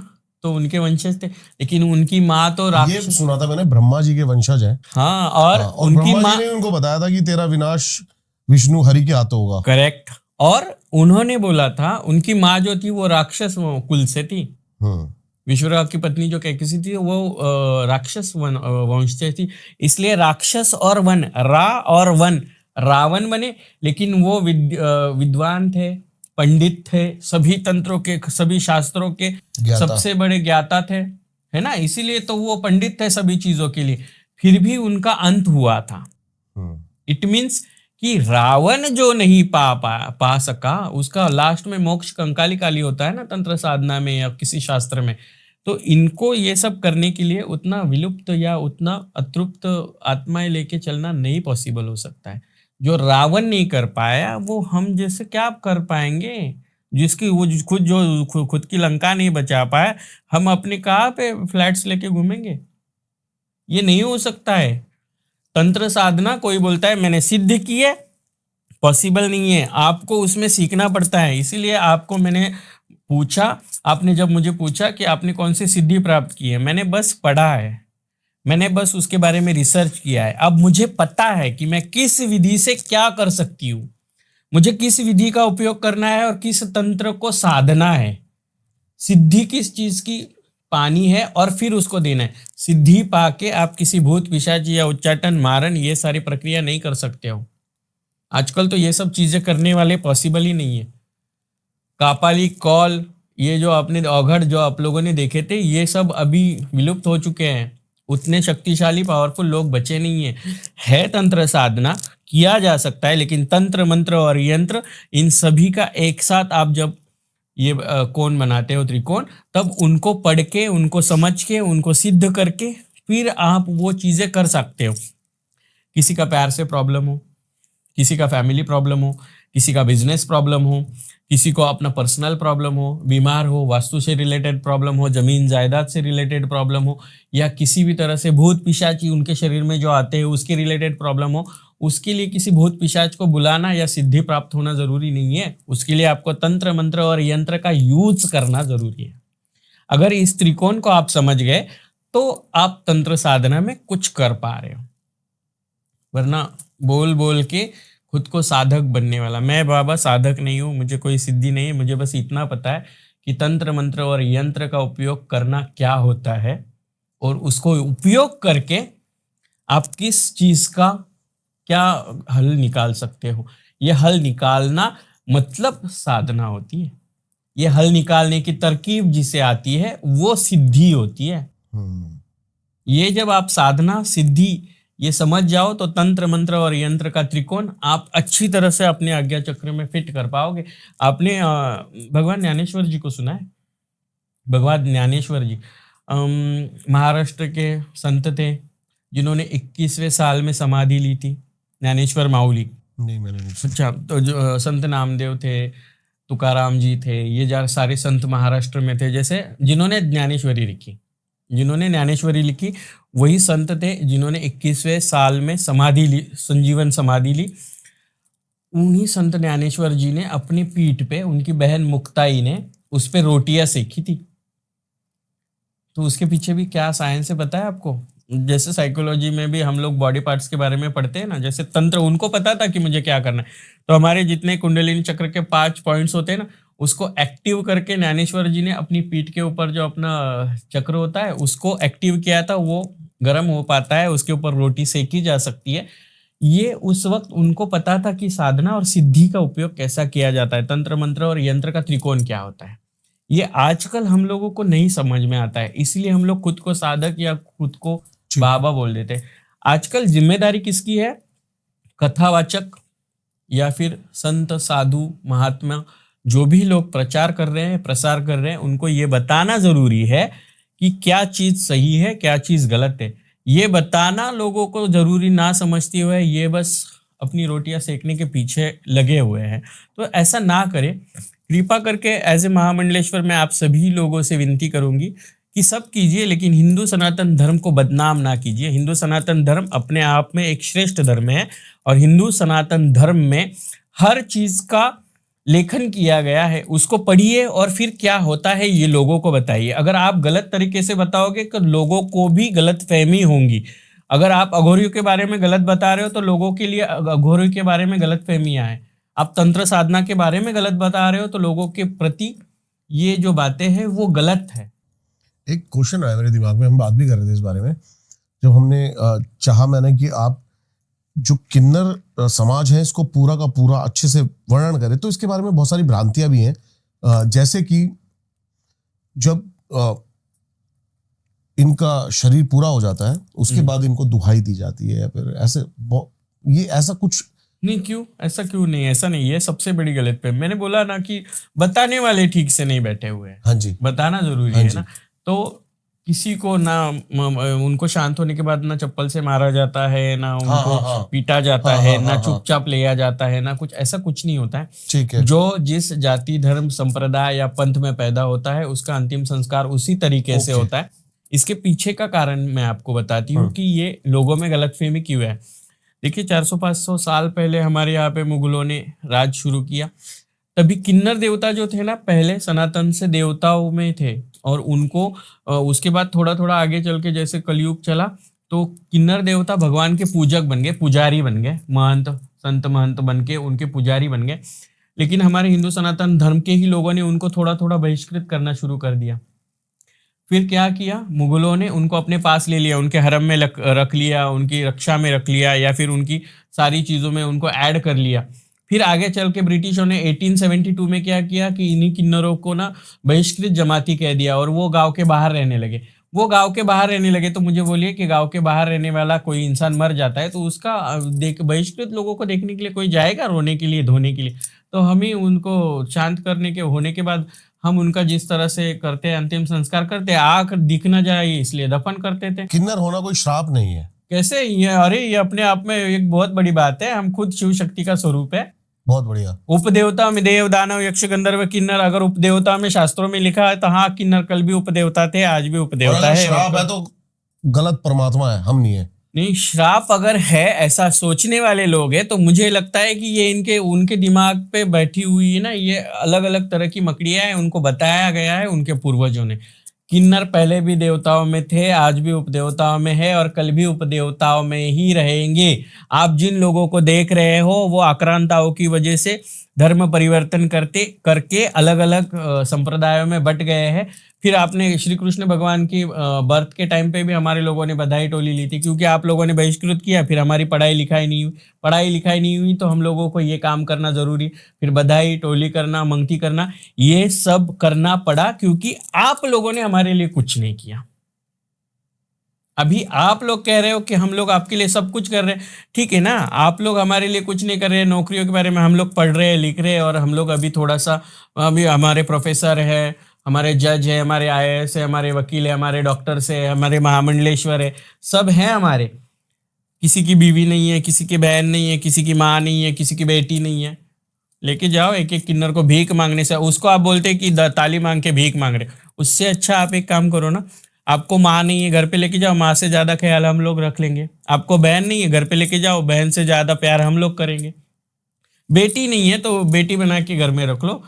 तो उनके वंशज थे, लेकिन उनकी माँ तो ये राक्षस। सुना था मैंने, ब्रह्मा जी के वंशज हैं। हाँ, और हाँ, और उनकी ब्रह्मा माँ, जी ने उनको बताया था कि तेरा विनाश विष्णु हरि के हाथों होगा। करेक्ट, और उन्होंने बोला था उनकी माँ जो थी वो राक्षस कुल से थी। हम्म। विश्वकर्मा की पत्नी जो कैकेसी थी वो राक्षस वंश से थी, इसलिए राक्षस और वन, रा और वन, रावण बने। लेकिन वो विद्वान थे, पंडित थे, सभी तंत्रों के, सभी शास्त्रों के ज्ञाता। सबसे बड़े ज्ञाता थे, है ना, इसीलिए तो वो पंडित थे सभी चीजों के लिए। फिर भी उनका अंत हुआ था। हम्म। इट मीन्स कि रावण जो नहीं पा सका, उसका लास्ट में मोक्ष कंकाली काली होता है ना तंत्र साधना में या किसी शास्त्र में। तो इनको ये सब करने के लिए उतना विलुप्त या उतना अतृप्त आत्माएं लेके चलना नहीं पॉसिबल हो सकता है। जो रावण नहीं कर पाया वो हम जैसे क्या कर पाएंगे? जिसकी वो खुद की लंका नहीं बचा पाया, हम अपने कहाँ पे फ्लैट्स लेके घूमेंगे? ये नहीं हो सकता है। तंत्र साधना कोई बोलता है मैंने सिद्ध की है, पॉसिबल नहीं है, आपको उसमें सीखना पड़ता है। इसीलिए आपको मैंने पूछा, आपने जब मुझे पूछा कि आपने कौन सी सिद्धि प्राप्त की है, मैंने बस पढ़ा है, मैंने बस उसके बारे में रिसर्च किया है। अब मुझे पता है कि मैं किस विधि से क्या कर सकती हूँ, मुझे किस विधि का उपयोग करना है और किस तंत्र को साधना है। सिद्धि किस चीज की पानी है और फिर उसको देना है। सिद्धि पाके आप किसी भूत पिशाच या उच्चाटन मारन ये सारी प्रक्रिया नहीं कर सकते हो। आजकल तो ये सब चीजें करने वाले पॉसिबल ही नहीं है। कापाली कॉल, ये जो आपने औघड़ जो आप लोगों ने देखे थे, ये सब अभी विलुप्त हो चुके हैं। उतने शक्तिशाली पावरफुल लोग बचे नहीं है तंत्र साधना किया जा सकता है, लेकिन तंत्र मंत्र और यंत्र इन सभी का एक साथ आप जब ये कोण बनाते हो, त्रिकोण, तब उनको पढ़ के, उनको समझ के, उनको सिद्ध करके फिर आप वो चीजें कर सकते हो। किसी का प्यार से प्रॉब्लम हो, किसी का फैमिली प्रॉब्लम हो, किसी का बिजनेस प्रॉब्लम हो, किसी को अपना पर्सनल प्रॉब्लम हो, बीमार हो, वास्तु से रिलेटेड प्रॉब्लम हो, जमीन जायदाद से रिलेटेड प्रॉब्लम हो, या किसी भी तरह से भूत पिशाची उनके शरीर में जो आते हैं उसके रिलेटेड प्रॉब्लम हो, उसके लिए किसी भूत पिशाच को बुलाना या सिद्धि प्राप्त होना जरूरी नहीं है। उसके लिए आपको तंत्र मंत्र और यंत्र का यूज करना जरूरी है। अगर इस त्रिकोण को आप समझ गए तो आप तंत्र साधना में कुछ कर पा रहे हो, वरना बोल बोल के खुद को साधक बनने वाला, मैं बाबा साधक नहीं हूँ, मुझे कोई सिद्धि नहीं है, मुझे बस इतना पता है कि तंत्र मंत्र और यंत्र का उपयोग करना क्या होता है और उसको उपयोग करके आप किस चीज का क्या हल निकाल सकते हो। यह हल निकालना मतलब साधना होती है। यह हल निकालने की तरकीब जिसे आती है वो सिद्धि होती है। ये जब आप साधना सिद्धि ये समझ जाओ तो तंत्र मंत्र और यंत्र का त्रिकोण आप अच्छी तरह से अपने आज्ञा चक्र में फिट कर पाओगे। आपने भगवान ज्ञानेश्वर जी को सुना है? भगवान ज्ञानेश्वर जी महाराष्ट्र के संत थे जिन्होंने 21वें साल में समाधि ली थी, ज्ञानेश्वर माऊली। नहीं, मैंने नहीं सुना। अच्छा, तो जो संत नामदेव थे, तुकाराम जी थे, ये सारे संत महाराष्ट्र में थे जैसे जिन्होंने ज्ञानेश्वरी लिखी। जिन्होंने ज्ञानेश्वरी लिखी वही संत थे जिन्होंने 21वें साल में समाधि ली, संजीवन समाधि ली। उन्हीं संत ज्ञानेश्वर जी ने अपनी पीठ पे उनकी बहन मुक्ताई ने उस पे रोटियां सेकी थी। तो उसके पीछे भी क्या साइंस है पता है आपको? जैसे साइकोलॉजी में भी हम लोग बॉडी पार्ट्स के बारे में पढ़ते हैं ना, जैसे तंत्र, उनको पता था कि मुझे क्या करना है। तो हमारे जितने कुंडलिनी चक्र के 5 पॉइंट्स होते हैं ना, उसको एक्टिव करके ज्ञानेश्वर जी ने अपनी पीठ के ऊपर जो अपना चक्र होता है उसको एक्टिव किया था, वो गर्म हो पाता है, उसके ऊपर रोटी सेकी जा सकती है। ये उस वक्त उनको पता था कि साधना और सिद्धि का उपयोग कैसा किया जाता है, तंत्र मंत्र और यंत्र का त्रिकोण क्या होता है। ये आजकल हम लोगों को नहीं समझ में आता है, इसलिए हम लोग खुद को साधक या खुद को बाबा बोल देते हैं। आजकल जिम्मेदारी किसकी है? कथावाचक या फिर संत साधु महात्मा जो भी लोग प्रचार कर रहे हैं, प्रसार कर रहे हैं, उनको ये बताना जरूरी है कि क्या चीज सही है, क्या चीज गलत है। ये बताना लोगों को जरूरी ना समझती हुए ये बस अपनी रोटियां सेकने के पीछे लगे हुए हैं। तो ऐसा ना करें, कृपा करके। एज ए महामंडलेश्वर मैं आप सभी लोगों से विनती करूंगी कि सब कीजिए, लेकिन हिंदू सनातन धर्म को बदनाम ना कीजिए। हिंदू सनातन धर्म अपने आप में एक श्रेष्ठ धर्म है और हिंदू सनातन धर्म में हर चीज का लेखन किया गया है, उसको पढ़िए और फिर क्या होता है ये लोगों को बताइए। अगर आप गलत तरीके से बताओगे तो लोगों को भी गलत फहमी होंगी। अगर आप अघोरियों के बारे में गलत बता रहे हो तो लोगों के लिए अघोरियों के बारे में गलत फहमियां हैं। आप तंत्र साधना के बारे में गलत बता रहे हो तो लोगों के प्रति ये जो बातें हैं वो गलत है। एक क्वेश्चन आया मेरे दिमाग में, हम बात भी कर रहे थे इस बारे में, जब हमने चाहा मैंने कि आप जो किन्नर समाज है इसको पूरा का पूरा अच्छे से वर्णन करें, तो इसके बारे में बहुत सारी भ्रांतियां भी हैं। जैसे कि जब इनका शरीर पूरा हो जाता है उसके बाद इनको दुहाई दी जाती है, फिर ऐसे ये ऐसा कुछ नहीं। क्यों ऐसा? क्यों नहीं? ऐसा नहीं है, सबसे बड़ी गलत पे मैंने बोला ना कि बताने वाले ठीक से नहीं बैठे हुए हैं। हाँ जी, बताना जरूरी हाँ है जी। ना। तो किसी को ना उनको शांत होने के बाद ना चप्पल से मारा जाता है, ना उनको हाँ। पीटा जाता हाँ, है, हाँ, ना हाँ, चुपचाप लिया जाता है, ना कुछ ऐसा कुछ नहीं होता है। ठीक है। जो जिस जाति धर्म संप्रदाय या पंथ में पैदा होता है उसका अंतिम संस्कार उसी तरीके से ओके। होता है। इसके पीछे का कारण मैं आपको बताती हूँ कि ये लोगों में गलतफहमी क्यों है। देखिए 400-500 साल पहले हमारे यहाँ पे मुगलों ने राज शुरू किया। तभी किन्नर देवता जो थे ना, पहले सनातन से देवताओं में थे और उनको उसके बाद थोड़ा थोड़ा आगे चल के जैसे कलयुग चला तो किन्नर देवता भगवान के पूजक बन गए, पुजारी बन गए, महंत संत महंत बन के उनके पुजारी बन गए। लेकिन हमारे हिंदू सनातन धर्म के ही लोगों ने उनको थोड़ा थोड़ा बहिष्कृत करना शुरू कर दिया। फिर क्या किया, मुगलों ने उनको अपने पास ले लिया, उनके हरम में रख लिया, उनकी रक्षा में रख लिया, या फिर उनकी सारी चीज़ों में उनको ऐड कर लिया। फिर आगे चल के ब्रिटिशों ने 1872 में क्या किया कि इन्हीं किन्नरों को ना बहिष्कृत जमाती कह दिया और वो गांव के बाहर रहने लगे। वो गांव के बाहर रहने लगे तो मुझे बोलिए कि गांव के बाहर रहने वाला कोई इंसान मर जाता है तो उसका बहिष्कृत लोगों को देखने के लिए कोई जाएगा, रोने के लिए, धोने के लिए? तो हम ही उनको शांत करने के होने के बाद हम उनका जिस तरह से करते हैं, अंतिम संस्कार करते हैं, आंख दिख ना जाए इसलिए दफन करते थे। किन्नर होना कोई श्राप नहीं है। कैसे? ये अरे ये अपने आप में एक बहुत बड़ी बात है। हम खुद शिव शक्ति का स्वरूप है। बहुत बढ़िया। उपदेवता में देव दानव यक्ष गंधर्व किन्नर, अगर उपदेवता में शास्त्रों में लिखा है तो हाँ, किन्नर कल भी उपदेवता थे, आज भी उपदेवता है। श्राप है तो गलत परमात्मा है, हम नहीं है। नहीं, श्राप अगर है ऐसा सोचने वाले लोग हैं तो मुझे लगता है कि ये उनके दिमाग पे बैठी हुई है ना, ये अलग अलग तरह की मकड़ियां हैं। उनको बताया गया है उनके पूर्वजों ने, किन्नर पहले भी देवताओं में थे, आज भी उपदेवताओं में है और कल भी उपदेवताओं में ही रहेंगे। आप जिन लोगों को देख रहे हो वो आक्रांताओं की वजह से धर्म परिवर्तन करके अलग अलग संप्रदायों में बट गए हैं। फिर आपने श्री कृष्ण भगवान की बर्थ के टाइम पे भी हमारे लोगों ने बधाई टोली ली थी, क्योंकि आप लोगों ने बहिष्कृत किया। फिर हमारी पढ़ाई लिखाई नहीं हुई तो हम लोगों को ये काम करना जरूरी, फिर बधाई टोली करना, मंगती करना, ये सब करना पड़ा क्योंकि आप लोगों ने हमारे लिए कुछ नहीं किया। अभी आप लोग कह रहे हो कि हम लोग आपके लिए सब कुछ कर रहे हैं, ठीक है ना। आप लोग हमारे लिए कुछ नहीं कर रहे हैं। नौकरियों के बारे में हम लोग पढ़ रहे हैं, लिख रहे हैं, और हम लोग अभी थोड़ा सा, अभी हमारे प्रोफेसर है, हमारे जज है, हमारे IAS है, हमारे वकील है, हमारे डॉक्टर्स है, हमारे महामंडलेश्वर है, सब हैं हमारे। किसी की बीवी नहीं है, किसी की बहन नहीं है, किसी की माँ नहीं है, किसी की बेटी नहीं है। लेके जाओ एक एक किन्नर को भीख मांगने से, उसको आप बोलते कि ताली मांग के भीख मांग रहे, उससे अच्छा आप एक काम करो ना, आपको माँ नहीं है, घर पे लेके जाओ, माँ से ज़्यादा ख्याल हम लोग रख लेंगे। आपको बहन नहीं है, घर पे लेके जाओ, बहन से ज़्यादा प्यार हम लोग करेंगे। बेटी नहीं है तो बेटी बना के घर में रख लो।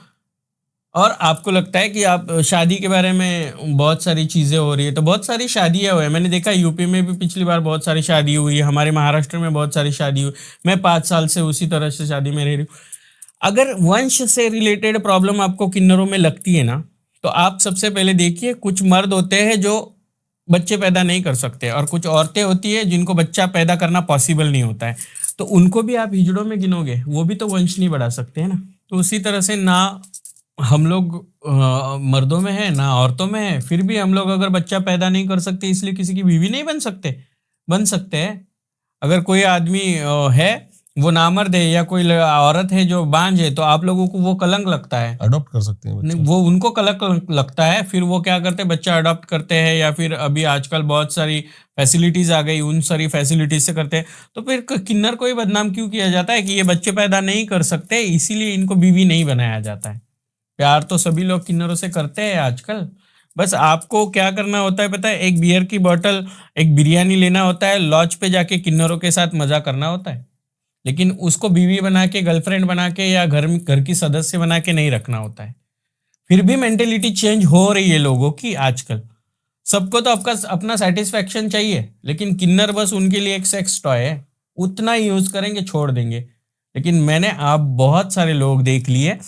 और आपको लगता है कि आप शादी के बारे में बहुत सारी चीज़ें हो रही है, तो बहुत सारी शादियाँ हुई है। मैंने देखा यूपी में भी पिछली बार बहुत सारी शादी हुई है, हमारे महाराष्ट्र में बहुत सारी शादी हुई। मैं 5 साल से उसी तरह से शादी में रह रही हूँ। अगर वंश से रिलेटेड प्रॉब्लम आपको किन्नरों में लगती है ना, तो आप सबसे पहले देखिए, कुछ मर्द होते हैं जो बच्चे पैदा नहीं कर सकते, और कुछ औरतें होती है जिनको बच्चा पैदा करना पॉसिबल नहीं होता है, तो उनको भी आप हिजड़ों में गिनोगे, वो भी तो वंश नहीं बढ़ा सकते हैं ना। तो उसी तरह से ना हम लोग मर्दों में है ना औरतों में है, फिर भी हम लोग अगर बच्चा पैदा नहीं कर सकते इसलिए किसी की बीवी नहीं बन सकते हैं। अगर कोई आदमी है वो नामर्द है, या कोई औरत है जो बांझ है, तो आप लोगों को वो कलंक लगता है, अडॉप्ट कर सकते हैं नहीं बच्चा। वो उनको कलंक लगता है, फिर वो क्या करते हैं, बच्चा अडॉप्ट करते हैं, या फिर अभी आजकल बहुत सारी फैसिलिटीज आ गई, उन सारी फैसिलिटीज से करते हैं। तो फिर किन्नर को ही बदनाम क्यों किया जाता है कि ये बच्चे पैदा नहीं कर सकते, इसीलिए इनको बीवी नहीं बनाया जाता है। प्यार तो सभी लोग किन्नरों से करते हैं आजकल। बस आपको क्या करना होता है पता है, एक बियर की बोतल, एक बिरयानी लेना होता है, लॉज पे जाके किन्नरों के साथ मजा करना होता है, लेकिन उसको बीवी बना के, गर्लफ्रेंड बना के, या घर की सदस्य बना के नहीं रखना होता है। फिर भी मेंटेलिटी चेंज हो रही है लोगों की आजकल। सबको तो आपका अपना सेटिस्फैक्शन चाहिए, लेकिन किन्नर बस उनके लिए एक सेक्स टॉय है, उतना ही यूज करेंगे, छोड़ देंगे। लेकिन मैंने आप बहुत सारे लोग देख लिए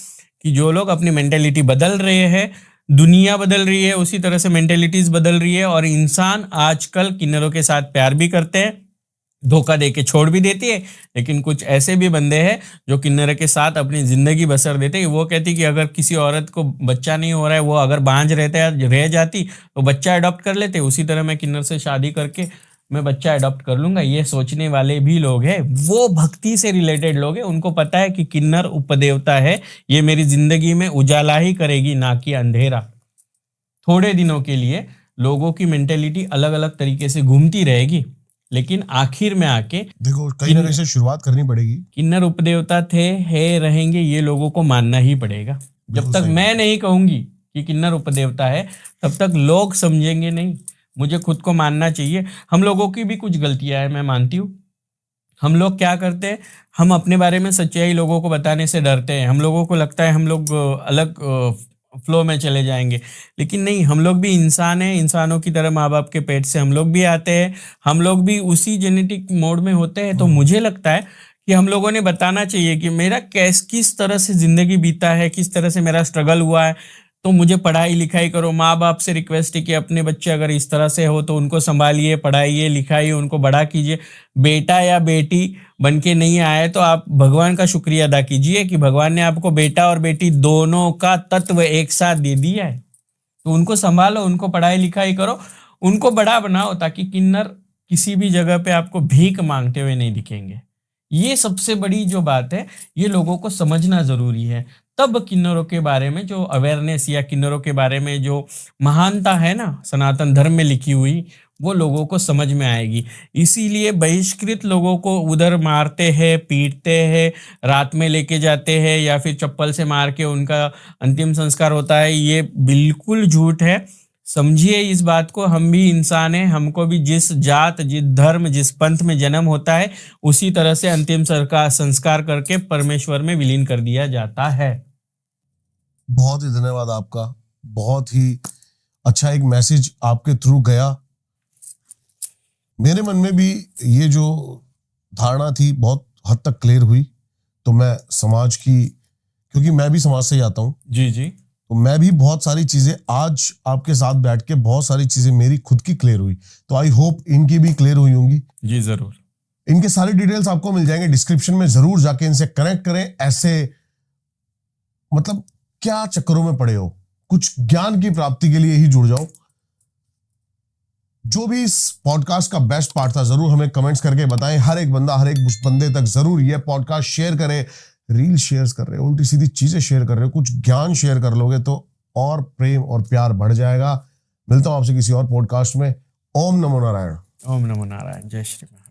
कि जो लोग अपनी मेंटेलिटी बदल रहे हैं, दुनिया बदल रही है, उसी तरह से मेंटेलिटीज बदल रही है, और इंसान आजकल किन्नरों के साथ प्यार भी करते हैं, धोखा दे के छोड़ भी देती है। लेकिन कुछ ऐसे भी बंदे हैं जो किन्नर के साथ अपनी जिंदगी बसर देते हैं। वो कहती कि अगर किसी औरत को बच्चा नहीं हो रहा है, वो अगर बांझ रह जाती तो बच्चा अडॉप्ट कर लेते, उसी तरह मैं किन्नर से शादी करके मैं बच्चा अडॉप्ट कर लूंगा। ये सोचने वाले भी लोग हैं, वो भक्ति से रिलेटेड लोग हैं, उनको पता है कि किन्नर उपदेवता है, ये मेरी जिंदगी में उजाला ही करेगी, ना कि अंधेरा। थोड़े दिनों के लिए लोगों की मेंटेलिटी अलग अलग तरीके से घूमती रहेगी, लेकिन आखिर में आके देखो कहीं ना कहीं से शुरुआत करनी पड़ेगी। किन्नर उपदेवता थे, है, रहेंगे, ये लोगों को मानना ही पड़ेगा। जब बिल्कुल तक सही मैं नहीं कहूंगी कि किन्नर उपदेवता है, तब तक लोग समझेंगे नहीं। मुझे खुद को मानना चाहिए। हम लोगों की भी कुछ गलतियां हैं, मैं मानती हूँ। हम लोग क्या करते हैं, हम अपने बारे में सच्चाई लोगों को बताने से डरते हैं। हम लोगों को लगता है हम लोग अलग फ्लो में चले जाएंगे, लेकिन नहीं, हम लोग भी इंसान हैं। इंसानों की तरह माँ बाप के पेट से हम लोग भी आते हैं, हम लोग भी उसी जेनेटिक मोड में होते हैं। तो मुझे लगता है कि हम लोगों ने बताना चाहिए कि मेरा किस तरह से जिंदगी बीता है, किस तरह से मेरा स्ट्रगल हुआ है। तो मुझे पढ़ाई लिखाई करो। माँ बाप से रिक्वेस्ट है कि अपने बच्चे अगर इस तरह से हो तो उनको संभालिए, पढ़ाइए, लिखाइए, उनको बड़ा कीजिए। बेटा या बेटी बन के नहीं आए तो आप भगवान का शुक्रिया अदा कीजिए कि भगवान ने आपको बेटा और बेटी दोनों का तत्व एक साथ दे दिया है। तो उनको संभालो, उनको पढ़ाई लिखाई करो, उनको बड़ा बनाओ, ताकि किन्नर किसी भी जगह पे आपको भीख मांगते हुए नहीं दिखेंगे। ये सबसे बड़ी जो बात है, ये लोगों को समझना जरूरी है। तब किन्नरों के बारे में जो अवेयरनेस, या किन्नरों के बारे में जो महानता है ना सनातन धर्म में लिखी हुई, वो लोगों को समझ में आएगी। इसीलिए बहिष्कृत लोगों को उधर मारते हैं, पीटते हैं, रात में लेके जाते हैं, या फिर चप्पल से मार के उनका अंतिम संस्कार होता है। ये बिल्कुल झूठ है। समझिए इस बात को, हम भी इंसान हैं, हमको भी जिस जात, जिस धर्म, जिस पंथ में जन्म होता है, उसी तरह से अंतिम संस्कार करके परमेश्वर में विलीन कर दिया जाता है। बहुत ही धन्यवाद आपका। बहुत ही अच्छा एक मैसेज आपके थ्रू गया। मेरे मन में भी ये जो धारणा थी बहुत हद तक क्लियर हुई। तो मैं समाज की, क्योंकि मैं भी समाज से ही आता हूँ, जी जी, तो मैं भी बहुत सारी चीजें आज आपके साथ बैठ के बहुत सारी चीजें मेरी खुद की क्लियर हुई। तो आई होप इनकी भी क्लियर हुई होंगी। जी जरूर। इनके सारे डिटेल्स आपको मिल जाएंगे डिस्क्रिप्शन में, जरूर जाके इनसे कनेक्ट करें। ऐसे मतलब क्या चक्करों में पड़े हो, कुछ ज्ञान की प्राप्ति के लिए ही जुड़ जाओ। जो भी इस पॉडकास्ट का बेस्ट पार्ट था जरूर हमें कमेंट्स करके बताएं। हर एक बंदे तक जरूर ये पॉडकास्ट शेयर करें। रील शेयर कर रहे हो, उल्टी सीधी चीजें शेयर कर रहे हो, कुछ ज्ञान शेयर कर लोगे तो और प्रेम और प्यार बढ़ जाएगा। मिलता हूं आपसे किसी और पॉडकास्ट में। ओम नमो नारायण। ओम नमो नारायण। जय श्री राम।